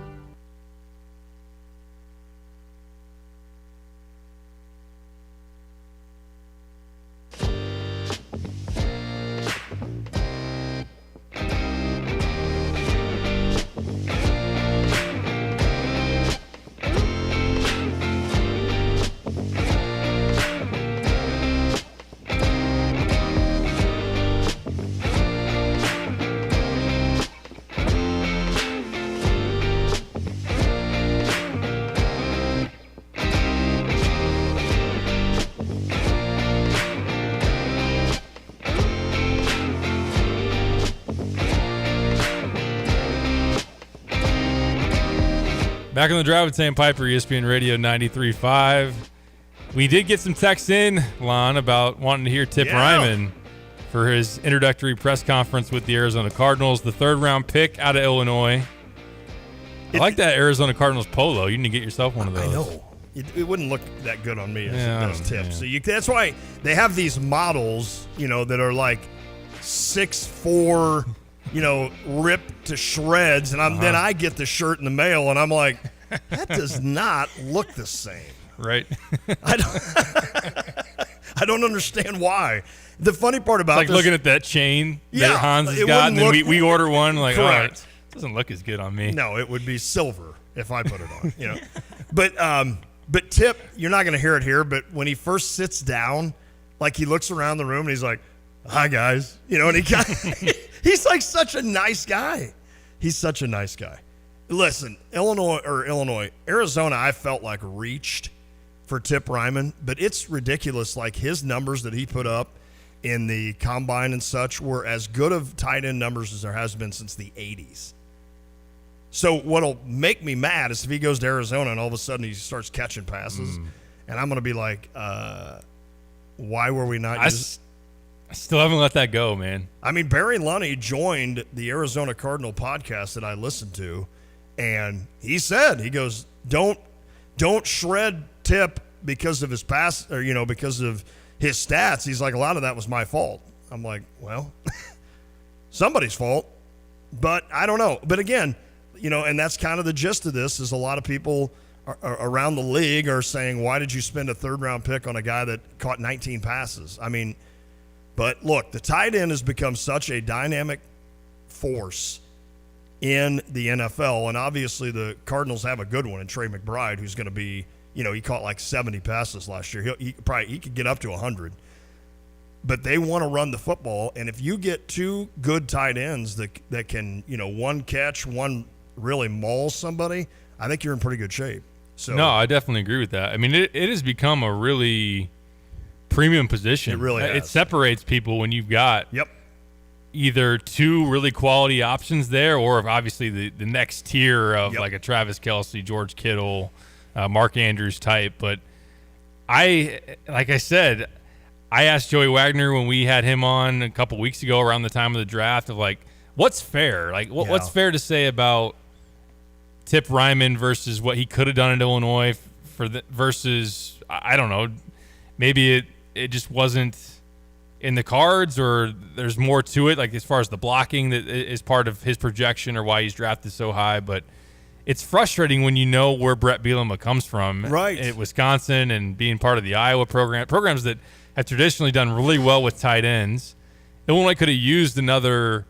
Back on the drive with Sam Piper, ESPN Radio 93.5. We did get some texts in, Lon, about wanting to hear Tip Ryman for his introductory press conference with the Arizona Cardinals, the third-round pick out of Illinois. I like that Arizona Cardinals polo. You need to get yourself one of those. I know. It wouldn't look that good on me as it does Tip. So that's why they have these models, that are like 6'4", ripped to shreds, and then I get the shirt in the mail, and I'm like, that does not look the same. Right. I don't understand why. The funny part about it's like looking at that chain that Hans has got, and then we order one, like, correct. It doesn't look as good on me. No, it would be silver if I put it on, But Tip, you're not going to hear it here, but when he first sits down, like he looks around the room and he's like, hi, guys. And he's like such a nice guy. He's such a nice guy. Listen, Arizona, I felt like reached for Tip Ryman, but it's ridiculous. Like his numbers that he put up in the combine and such were as good of tight end numbers as there has been since the 80s. So what'll make me mad is if he goes to Arizona and all of a sudden he starts catching passes, and I'm going to be like, why were we not? I still haven't let that go, man. I mean, Barry Lunny joined the Arizona Cardinal podcast that I listened to, and he said, he goes, don't shred Tip because of his pass, or because of his stats. He's like, a lot of that was my fault. I'm like, well, somebody's fault, but I don't know. But again, and that's kind of the gist of this is a lot of people around the league are saying, why did you spend a third-round pick on a guy that caught 19 passes? I mean, but look, the tight end has become such a dynamic force in the NFL, and obviously the Cardinals have a good one in Trey McBride, who's going to be, he caught like 70 passes last year. He could get up to 100. But they want to run the football, and if you get two good tight ends that can, one catch, one really maul somebody, I think you're in pretty good shape. So no, I definitely agree with that. I mean, it has become a really premium position. It really has. It separates people when you've got either two really quality options there, or obviously the next tier of like a Travis Kelce, George Kittle, Mark Andrews type. But like I said, I asked Joey Wagner when we had him on a couple weeks ago around the time of the draft of like, what's fair? Like, what's fair to say about Tip Ryman versus what he could have done at Illinois versus, I don't know, maybe it just wasn't in the cards, or there's more to it, like as far as the blocking that is part of his projection or why he's drafted so high. But it's frustrating when you know where Brett Bielema comes from, right, at Wisconsin and being part of the Iowa programs that have traditionally done really well with tight ends. Illinois could have used another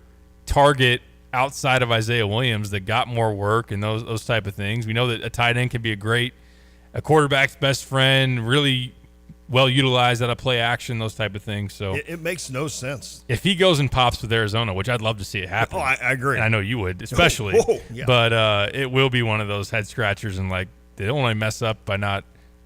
target outside of Isaiah Williams that got more work and those type of things. We know that a tight end can be a quarterback's best friend, really well utilized out of play action, those type of things. So it makes no sense. If he goes and pops with Arizona, which I'd love to see it happen. Oh, I agree. And I know you would, especially. Yeah. But it will be one of those head scratchers, and like they don't want to mess up by not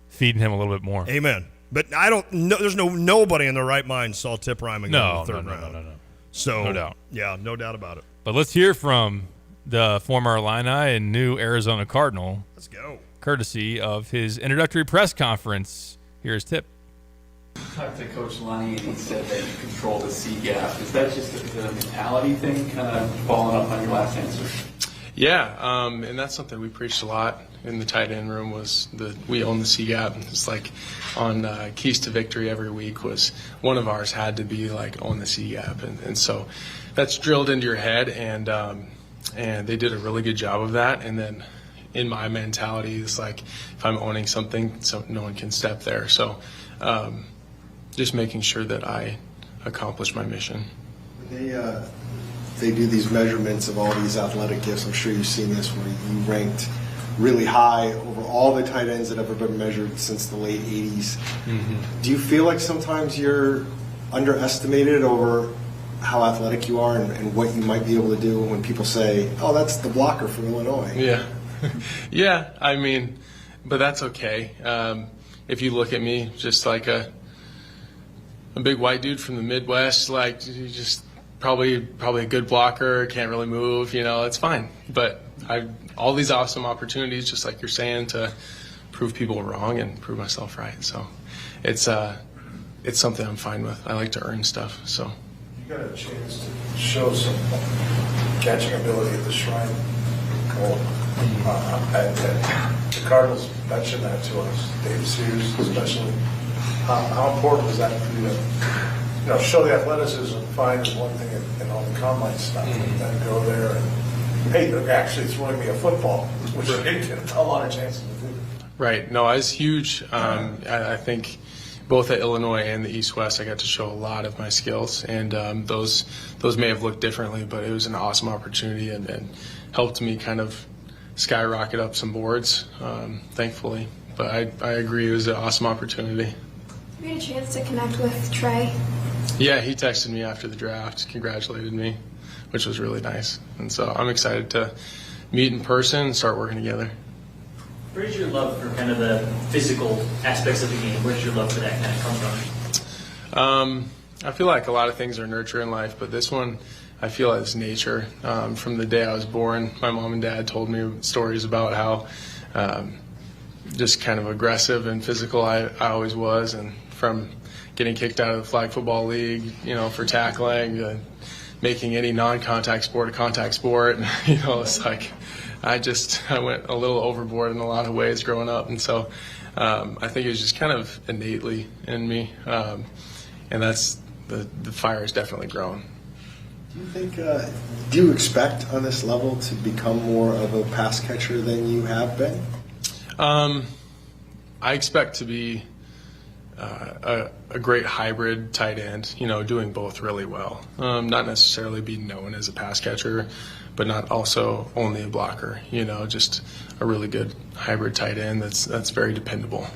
feeding him a little bit more. Amen. But I don't know. There's nobody in their right mind saw Tip Ryman go in the third round. No. So no doubt. Yeah, no doubt about it. But let's hear from the former Illini and new Arizona Cardinal. Let's go. Courtesy of his introductory press conference. Here's Tip. Talked to Coach Lenny, and he said that you control the C gap. Is that just a mentality thing, kind of following up on your last answer? Yeah, and that's something we preached a lot in the tight end room, was that we own the C gap. It's like on Keys to Victory every week was one of ours had to be like own the C gap, and so that's drilled into your head, and they did a really good job of that. And then in my mentality, it's like if I'm owning something, so no one can step there. So just making sure that I accomplish my mission. They do these measurements of all these athletic gifts. I'm sure you've seen this, where you ranked really high over all the tight ends that have ever been measured since the late 80s. Mm-hmm. Do you feel like sometimes you're underestimated over how athletic you are and what you might be able to do when people say, oh, that's the blocker from Illinois? Yeah. Yeah, I mean, but that's okay. If you look at me just like a big white dude from the Midwest, like you just probably a good blocker, can't really move, it's fine. But all these awesome opportunities, just like you're saying, to prove people wrong and prove myself right. So it's something I'm fine with. I like to earn stuff. So you got a chance to show some catching ability at the Shrine Bowl. And the Cardinals mentioned that to us, Dave Sears especially. How important was that for you to, show the athleticism, fine is one thing, and all the combine stuff, and then go there and, hey, they're actually throwing me a football, which I didn't get a lot of chances to do. Right. No, it's huge. I think both at Illinois and the East-West, I got to show a lot of my skills, and those may have looked differently, but it was an awesome opportunity and helped me kind of skyrocket up some boards, thankfully. But I agree, it was an awesome opportunity. You had a chance to connect with Trey. Yeah, he texted me after the draft, congratulated me, which was really nice. And so I'm excited to meet in person and start working together. Where's your love for kind of the physical aspects of the game? Where's your love for that kind of come from? I feel like a lot of things are nurture in life, but this one I feel as nature. From the day I was born, my mom and dad told me stories about how just kind of aggressive and physical I always was, and from getting kicked out of the flag football league, for tackling, making any non-contact sport a contact sport. And, it's like I went a little overboard in a lot of ways growing up. And so I think it was just kind of innately in me. And that's the fire has definitely grown. Do you think, do you expect on this level to become more of a pass catcher than you have been? I expect to be a great hybrid tight end, doing both really well. Not necessarily be known as a pass catcher, but not also only a blocker, just a really good hybrid tight end that's very dependable.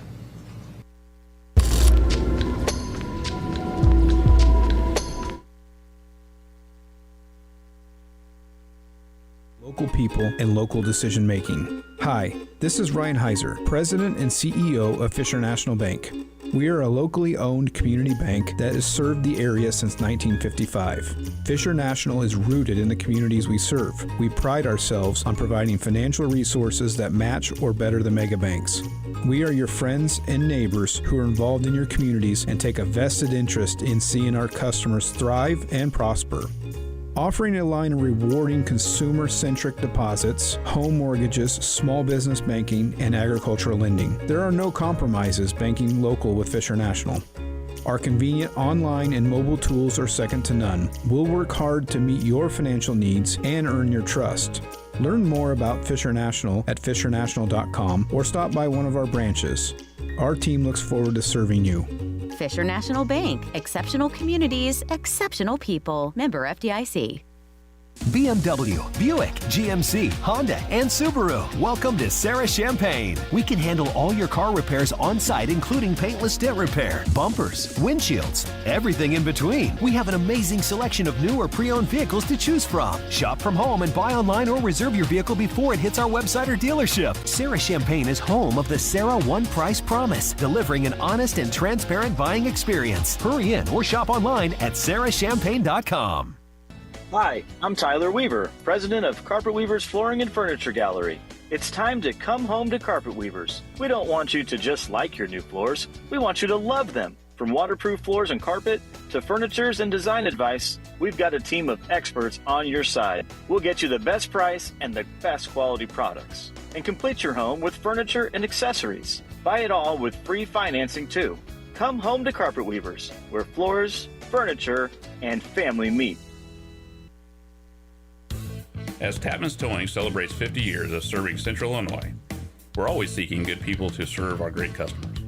Local people and local decision making. Hi, this is Ryan Heiser, President and CEO of Fisher National Bank. We are a locally owned community bank that has served the area since 1955. Fisher National is rooted in the communities we serve. We pride ourselves on providing financial resources that match or better the mega banks. We are your friends and neighbors who are involved in your communities and take a vested interest in seeing our customers thrive and prosper. Offering a line of rewarding consumer-centric deposits, home mortgages, small business banking, and agricultural lending. There are no compromises banking local with Fisher National. Our convenient online and mobile tools are second to none. We'll work hard to meet your financial needs and earn your trust. Learn more about Fisher National at fishernational.com or stop by one of our branches. Our team looks forward to serving you. Fisher National Bank. Exceptional communities, exceptional people. Member FDIC. BMW, Buick, GMC, Honda, and Subaru. Welcome to Sarah Champagne. We can handle all your car repairs on site, including paintless dent repair, bumpers, windshields, everything in between. We have an amazing selection of new or pre-owned vehicles to choose from. Shop from home and buy online or reserve your vehicle before it hits our website or dealership. Sarah Champagne is home of the Sarah One Price Promise, delivering an honest and transparent buying experience. Hurry in or shop online at sarahchampagne.com. Hi, I'm Tyler Weaver, president of Carpet Weavers Flooring and Furniture Gallery. It's time to come home to Carpet Weavers. We don't want you to just like your new floors. We want you to love them. From waterproof floors and carpet to furnitures and design advice, we've got a team of experts on your side. We'll get you the best price and the best quality products. And complete your home with furniture and accessories. Buy it all with free financing too. Come home to Carpet Weavers, where floors, furniture, and family meet. As Tapman's Towing celebrates 50 years of serving Central Illinois, we're always seeking good people to serve our great customers.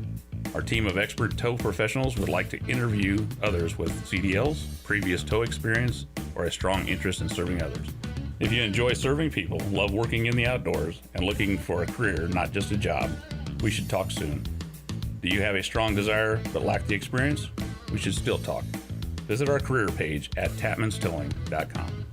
Our team of expert tow professionals would like to interview others with CDLs, previous tow experience, or a strong interest in serving others. If you enjoy serving people, love working in the outdoors, and looking for a career, not just a job, we should talk soon. Do you have a strong desire but lack the experience? We should still talk. Visit our career page at tapmanstowing.com.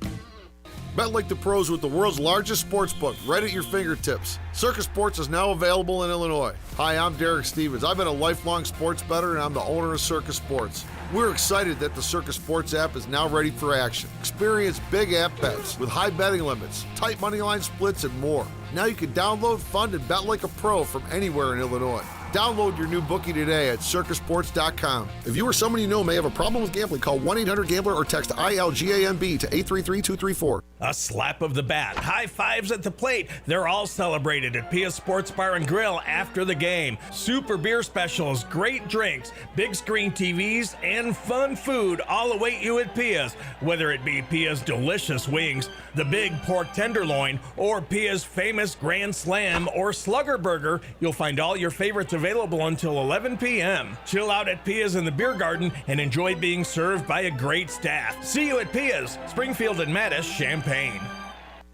Bet like the pros with the world's largest sports book right at your fingertips. Circus Sports is now available in Illinois. Hi, I'm Derek Stevens. I've been a lifelong sports bettor and I'm the owner of Circus Sports. We're excited that the Circus Sports app is now ready for action. Experience big app bets with high betting limits, tight money line splits, and more. Now you can download, fund, and bet like a pro from anywhere in Illinois. Download your new bookie today at circusports.com. If you or someone you know may have a problem with gambling, call 1-800-GAMBLER or text ILGAMB to 833-234. A slap of the bat, high fives at the plate. They're all celebrated at Pia's Sports Bar and Grill after the game. Super beer specials, great drinks, big screen TVs, and fun food all await you at Pia's. Whether it be Pia's delicious wings, the big pork tenderloin, or Pia's famous Grand Slam or Slugger Burger, you'll find all your favorites available until 11 p.m. Chill out at Pia's in the beer garden and enjoy being served by a great staff. See you at Pia's, Springfield and Mattis, Champaign.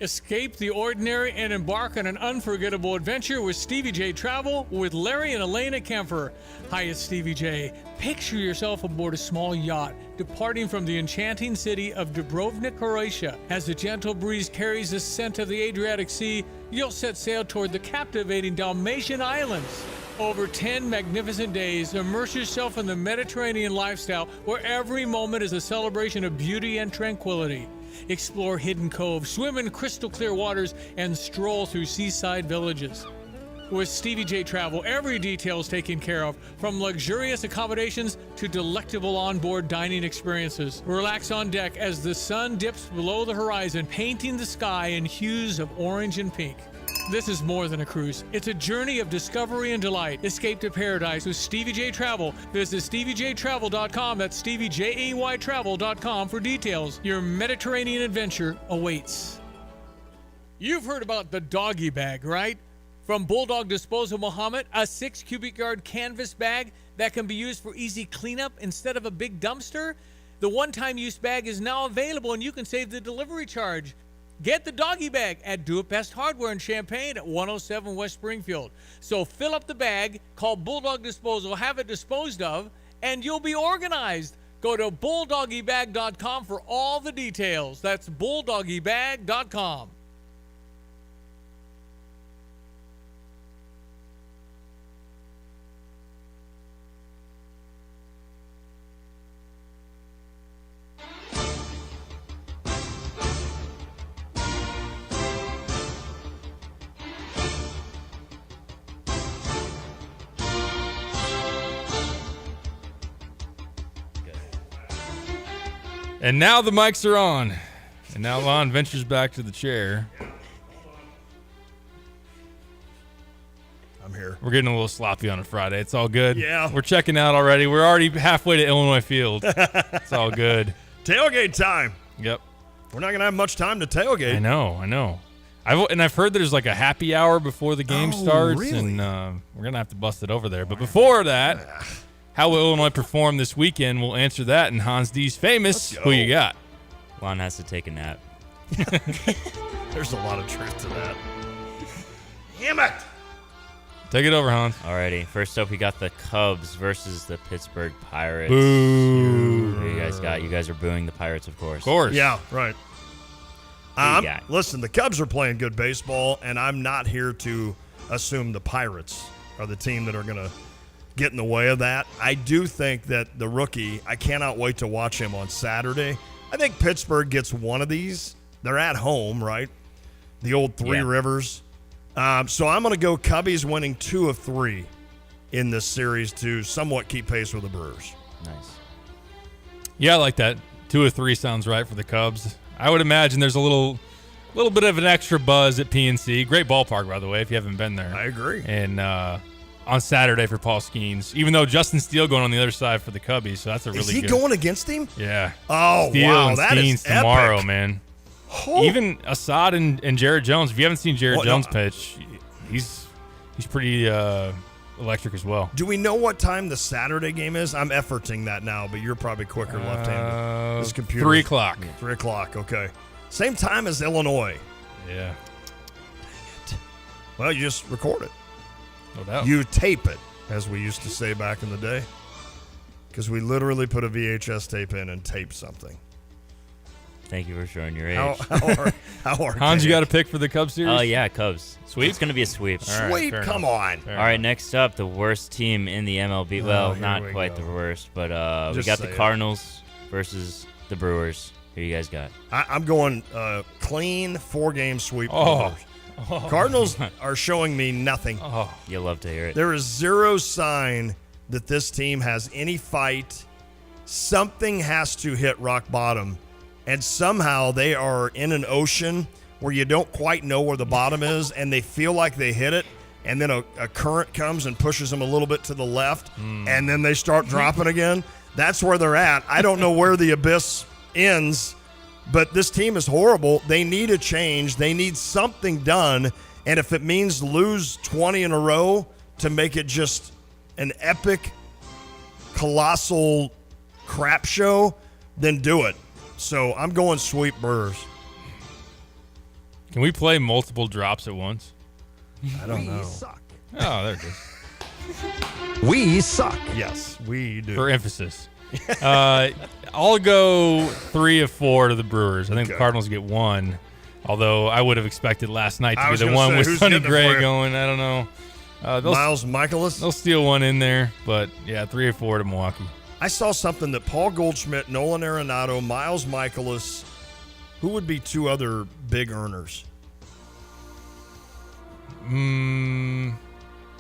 Escape the ordinary and embark on an unforgettable adventure with Stevie J Travel with Larry and Elena Kemper. Hi, it's Stevie J. Picture yourself aboard a small yacht departing from the enchanting city of Dubrovnik, Croatia. As the gentle breeze carries the scent of the Adriatic Sea, you'll set sail toward the captivating Dalmatian Islands. Over 10 magnificent days, immerse yourself in the Mediterranean lifestyle where every moment is a celebration of beauty and tranquility. Explore hidden coves, swim in crystal clear waters, and stroll through seaside villages. With Stevie J Travel, every detail is taken care of, from luxurious accommodations to delectable onboard dining experiences. Relax on deck as the sun dips below the horizon, painting the sky in hues of orange and pink. This is more than a cruise. It's a journey of discovery and delight. Escape to paradise with Stevie J Travel. Visit StevieJTravel.com. That's StevieJayTravel.com for details. Your Mediterranean adventure awaits. You've heard about the doggy bag, right? From Bulldog Disposal Muhammad, a 6 cubic yard canvas bag that can be used for easy cleanup instead of a big dumpster. The one-time use bag is now available and you can save the delivery charge. Get the doggy bag at Do It Best Hardware in Champaign at 107 West Springfield. So fill up the bag, call Bulldog Disposal, have it disposed of, and you'll be organized. Go to bulldoggybag.com for all the details. That's bulldoggybag.com. And now the mics are on. And now Lon ventures back to the chair. I'm here. We're getting a little sloppy on a Friday. It's all good. Yeah. We're checking out already. We're already halfway to Illinois Field. It's all good. Tailgate time. Yep. We're not going to have much time to tailgate. I know. I've heard there's like a happy hour before the game starts, really? and we're going to have to bust it over there. But before that, how will Illinois perform this weekend? We'll answer that in Hans D's Famous. Who you got? Lon has to take a nap. There's a lot of truth to that. Damn it! Take it over, Hans. Alrighty. First up, we got the Cubs versus the Pittsburgh Pirates. Boo. Who you guys got? You guys are booing the Pirates, of course. Of course. Yeah, right. Listen, the Cubs are playing good baseball, and I'm not here to assume the Pirates are the team that are going to get in the way of that. I do think that the rookie, I cannot wait to watch him on Saturday. I think Pittsburgh gets one of these. They're at home, right? The old Three Rivers. So I'm going to go Cubbies winning 2 of 3 in this series to somewhat keep pace with the Brewers. Nice. Yeah, I like that. 2 of 3 sounds right for the Cubs. I would imagine there's a little bit of an extra buzz at PNC. Great ballpark, by the way, if you haven't been there. I agree. And on Saturday for Paul Skeens, even though Justin Steele going on the other side for the Cubbies, so that's a really good. Is he going against him? Yeah. Oh, Steele wow, and that Skeens is tomorrow, epic. man. Oh. Even Assad and Jared Jones. If you haven't seen Jared Jones pitch, he's pretty electric as well. Do we know what time the Saturday game is? I'm efforting that now, but you're probably quicker left-handed. This computer. 3 o'clock. 3 o'clock, okay. Same time as Illinois. Yeah. Well, you just record it. No doubt. You tape it, as we used to say back in the day. Because we literally put a VHS tape in and tape something. Thank you for showing your age. How Hans, you got a pick for the Cubs series? Oh, yeah, Cubs. Sweep? It's going to be a sweep. Sweep? Come on. All right, next up, the worst team in the MLB. Well, here not we quite go. the worst, but we Just got say the it. Cardinals versus the Brewers. Who you guys got? I'm going clean 4-game sweep. Oh. Cardinals are showing me nothing. Oh. You'll love to hear it. There is zero sign that this team has any fight. Something has to hit rock bottom. And somehow they are in an ocean where you don't quite know where the bottom is, and they feel like they hit it, and then a current comes and pushes them a little bit to the left, and then they start dropping again. That's where they're at. I don't know where the abyss ends, but this team is horrible. They need a change. They need something done, and if it means lose 20 in a row to make it just an epic, colossal crap show, then do it. So I'm going sweep Brewers. Can we play multiple drops at once? I don't know. Suck. Oh, there it is. We suck. Yes, we do. For emphasis. I'll go 3 of 4 to the Brewers. I think the Cardinals get 1. Although I would have expected last night to be the one with Sonny Gray going. I don't know. Miles Michaelis? They'll steal one in there. But, yeah, 3 or 4 to Milwaukee. I saw something that Paul Goldschmidt, Nolan Arenado, Miles Michaelis, who would be 2 other big earners?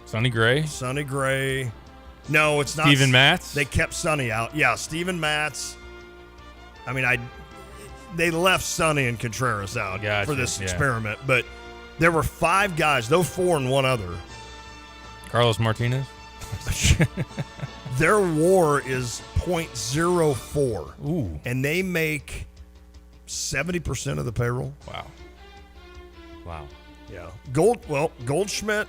Sonny Gray? Sonny Gray. No, it's not. Steven Matz? They kept Sonny out. Yeah, Steven Matz. I mean, they left Sonny and Contreras out for this experiment. But there were 5 guys, those 4 and 1 other. Carlos Martinez? Their WAR is .04. Ooh. And they make 70% of the payroll. Wow. Yeah. Goldschmidt,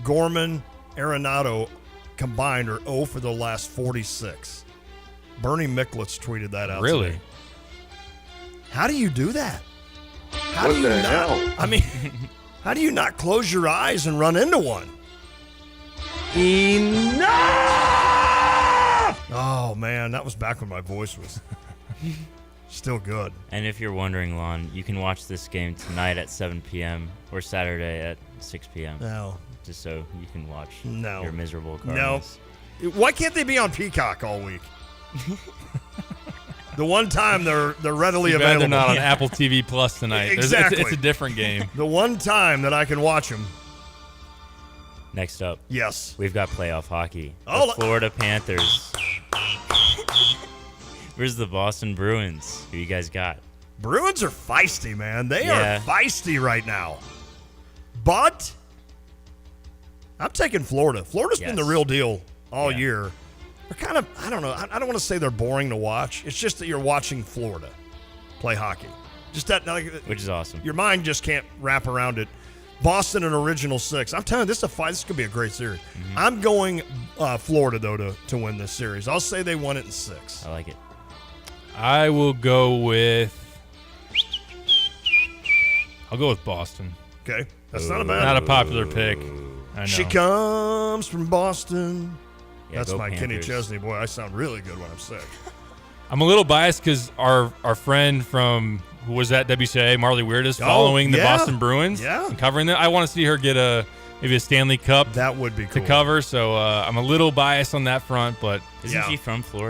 Gorman, Arenado combined are 0 for the last 46. Bernie Micklitz tweeted that out. Really? Today. How do you do that? How What do you the not, hell? I mean, how do you not close your eyes and run into one? Enough! Oh, man, that was back when my voice was still good. And if you're wondering, Lon, you can watch this game tonight at 7 p.m. or Saturday at 6 p.m. No. Just so you can watch No. your miserable Cardinals. No. Why can't they be on Peacock all week? The one time they're readily Too bad available. they're not on Apple TV Plus tonight. Exactly. It's a different game. The one time that I can watch them. Next up. Yes. We've got playoff hockey. Oh, The Florida Panthers. Where's the Boston Bruins? Who you guys got? Bruins are feisty, man. They Yeah. are feisty right now. But I'm taking Florida. Florida's been the Yes. real deal all year. They're kind of, I don't know, I don't want to say they're boring to watch. It's just that you're watching Florida play hockey. Just that, like, Which is awesome. your mind just can't wrap around it. Boston, an original 6. I'm telling you, this is a fight. This could be a great series. I'm going Florida, though, to win this series. I'll say they won it in 6. I like it. I will go with. I'll go with Boston. Okay, that's not a bad. Not a popular pick. I know. She comes from Boston. Yeah, That's go my Kenny Panthers. Chesney. Boy, I sound really good when I'm sick. I'm a little biased because our friend from who was at WCA, Marley Weird, is following the yeah. Boston Bruins and covering them. I want to see her get maybe a Stanley Cup. That would be cool to cover. So I'm a little biased on that front, but Isn't she from Florida?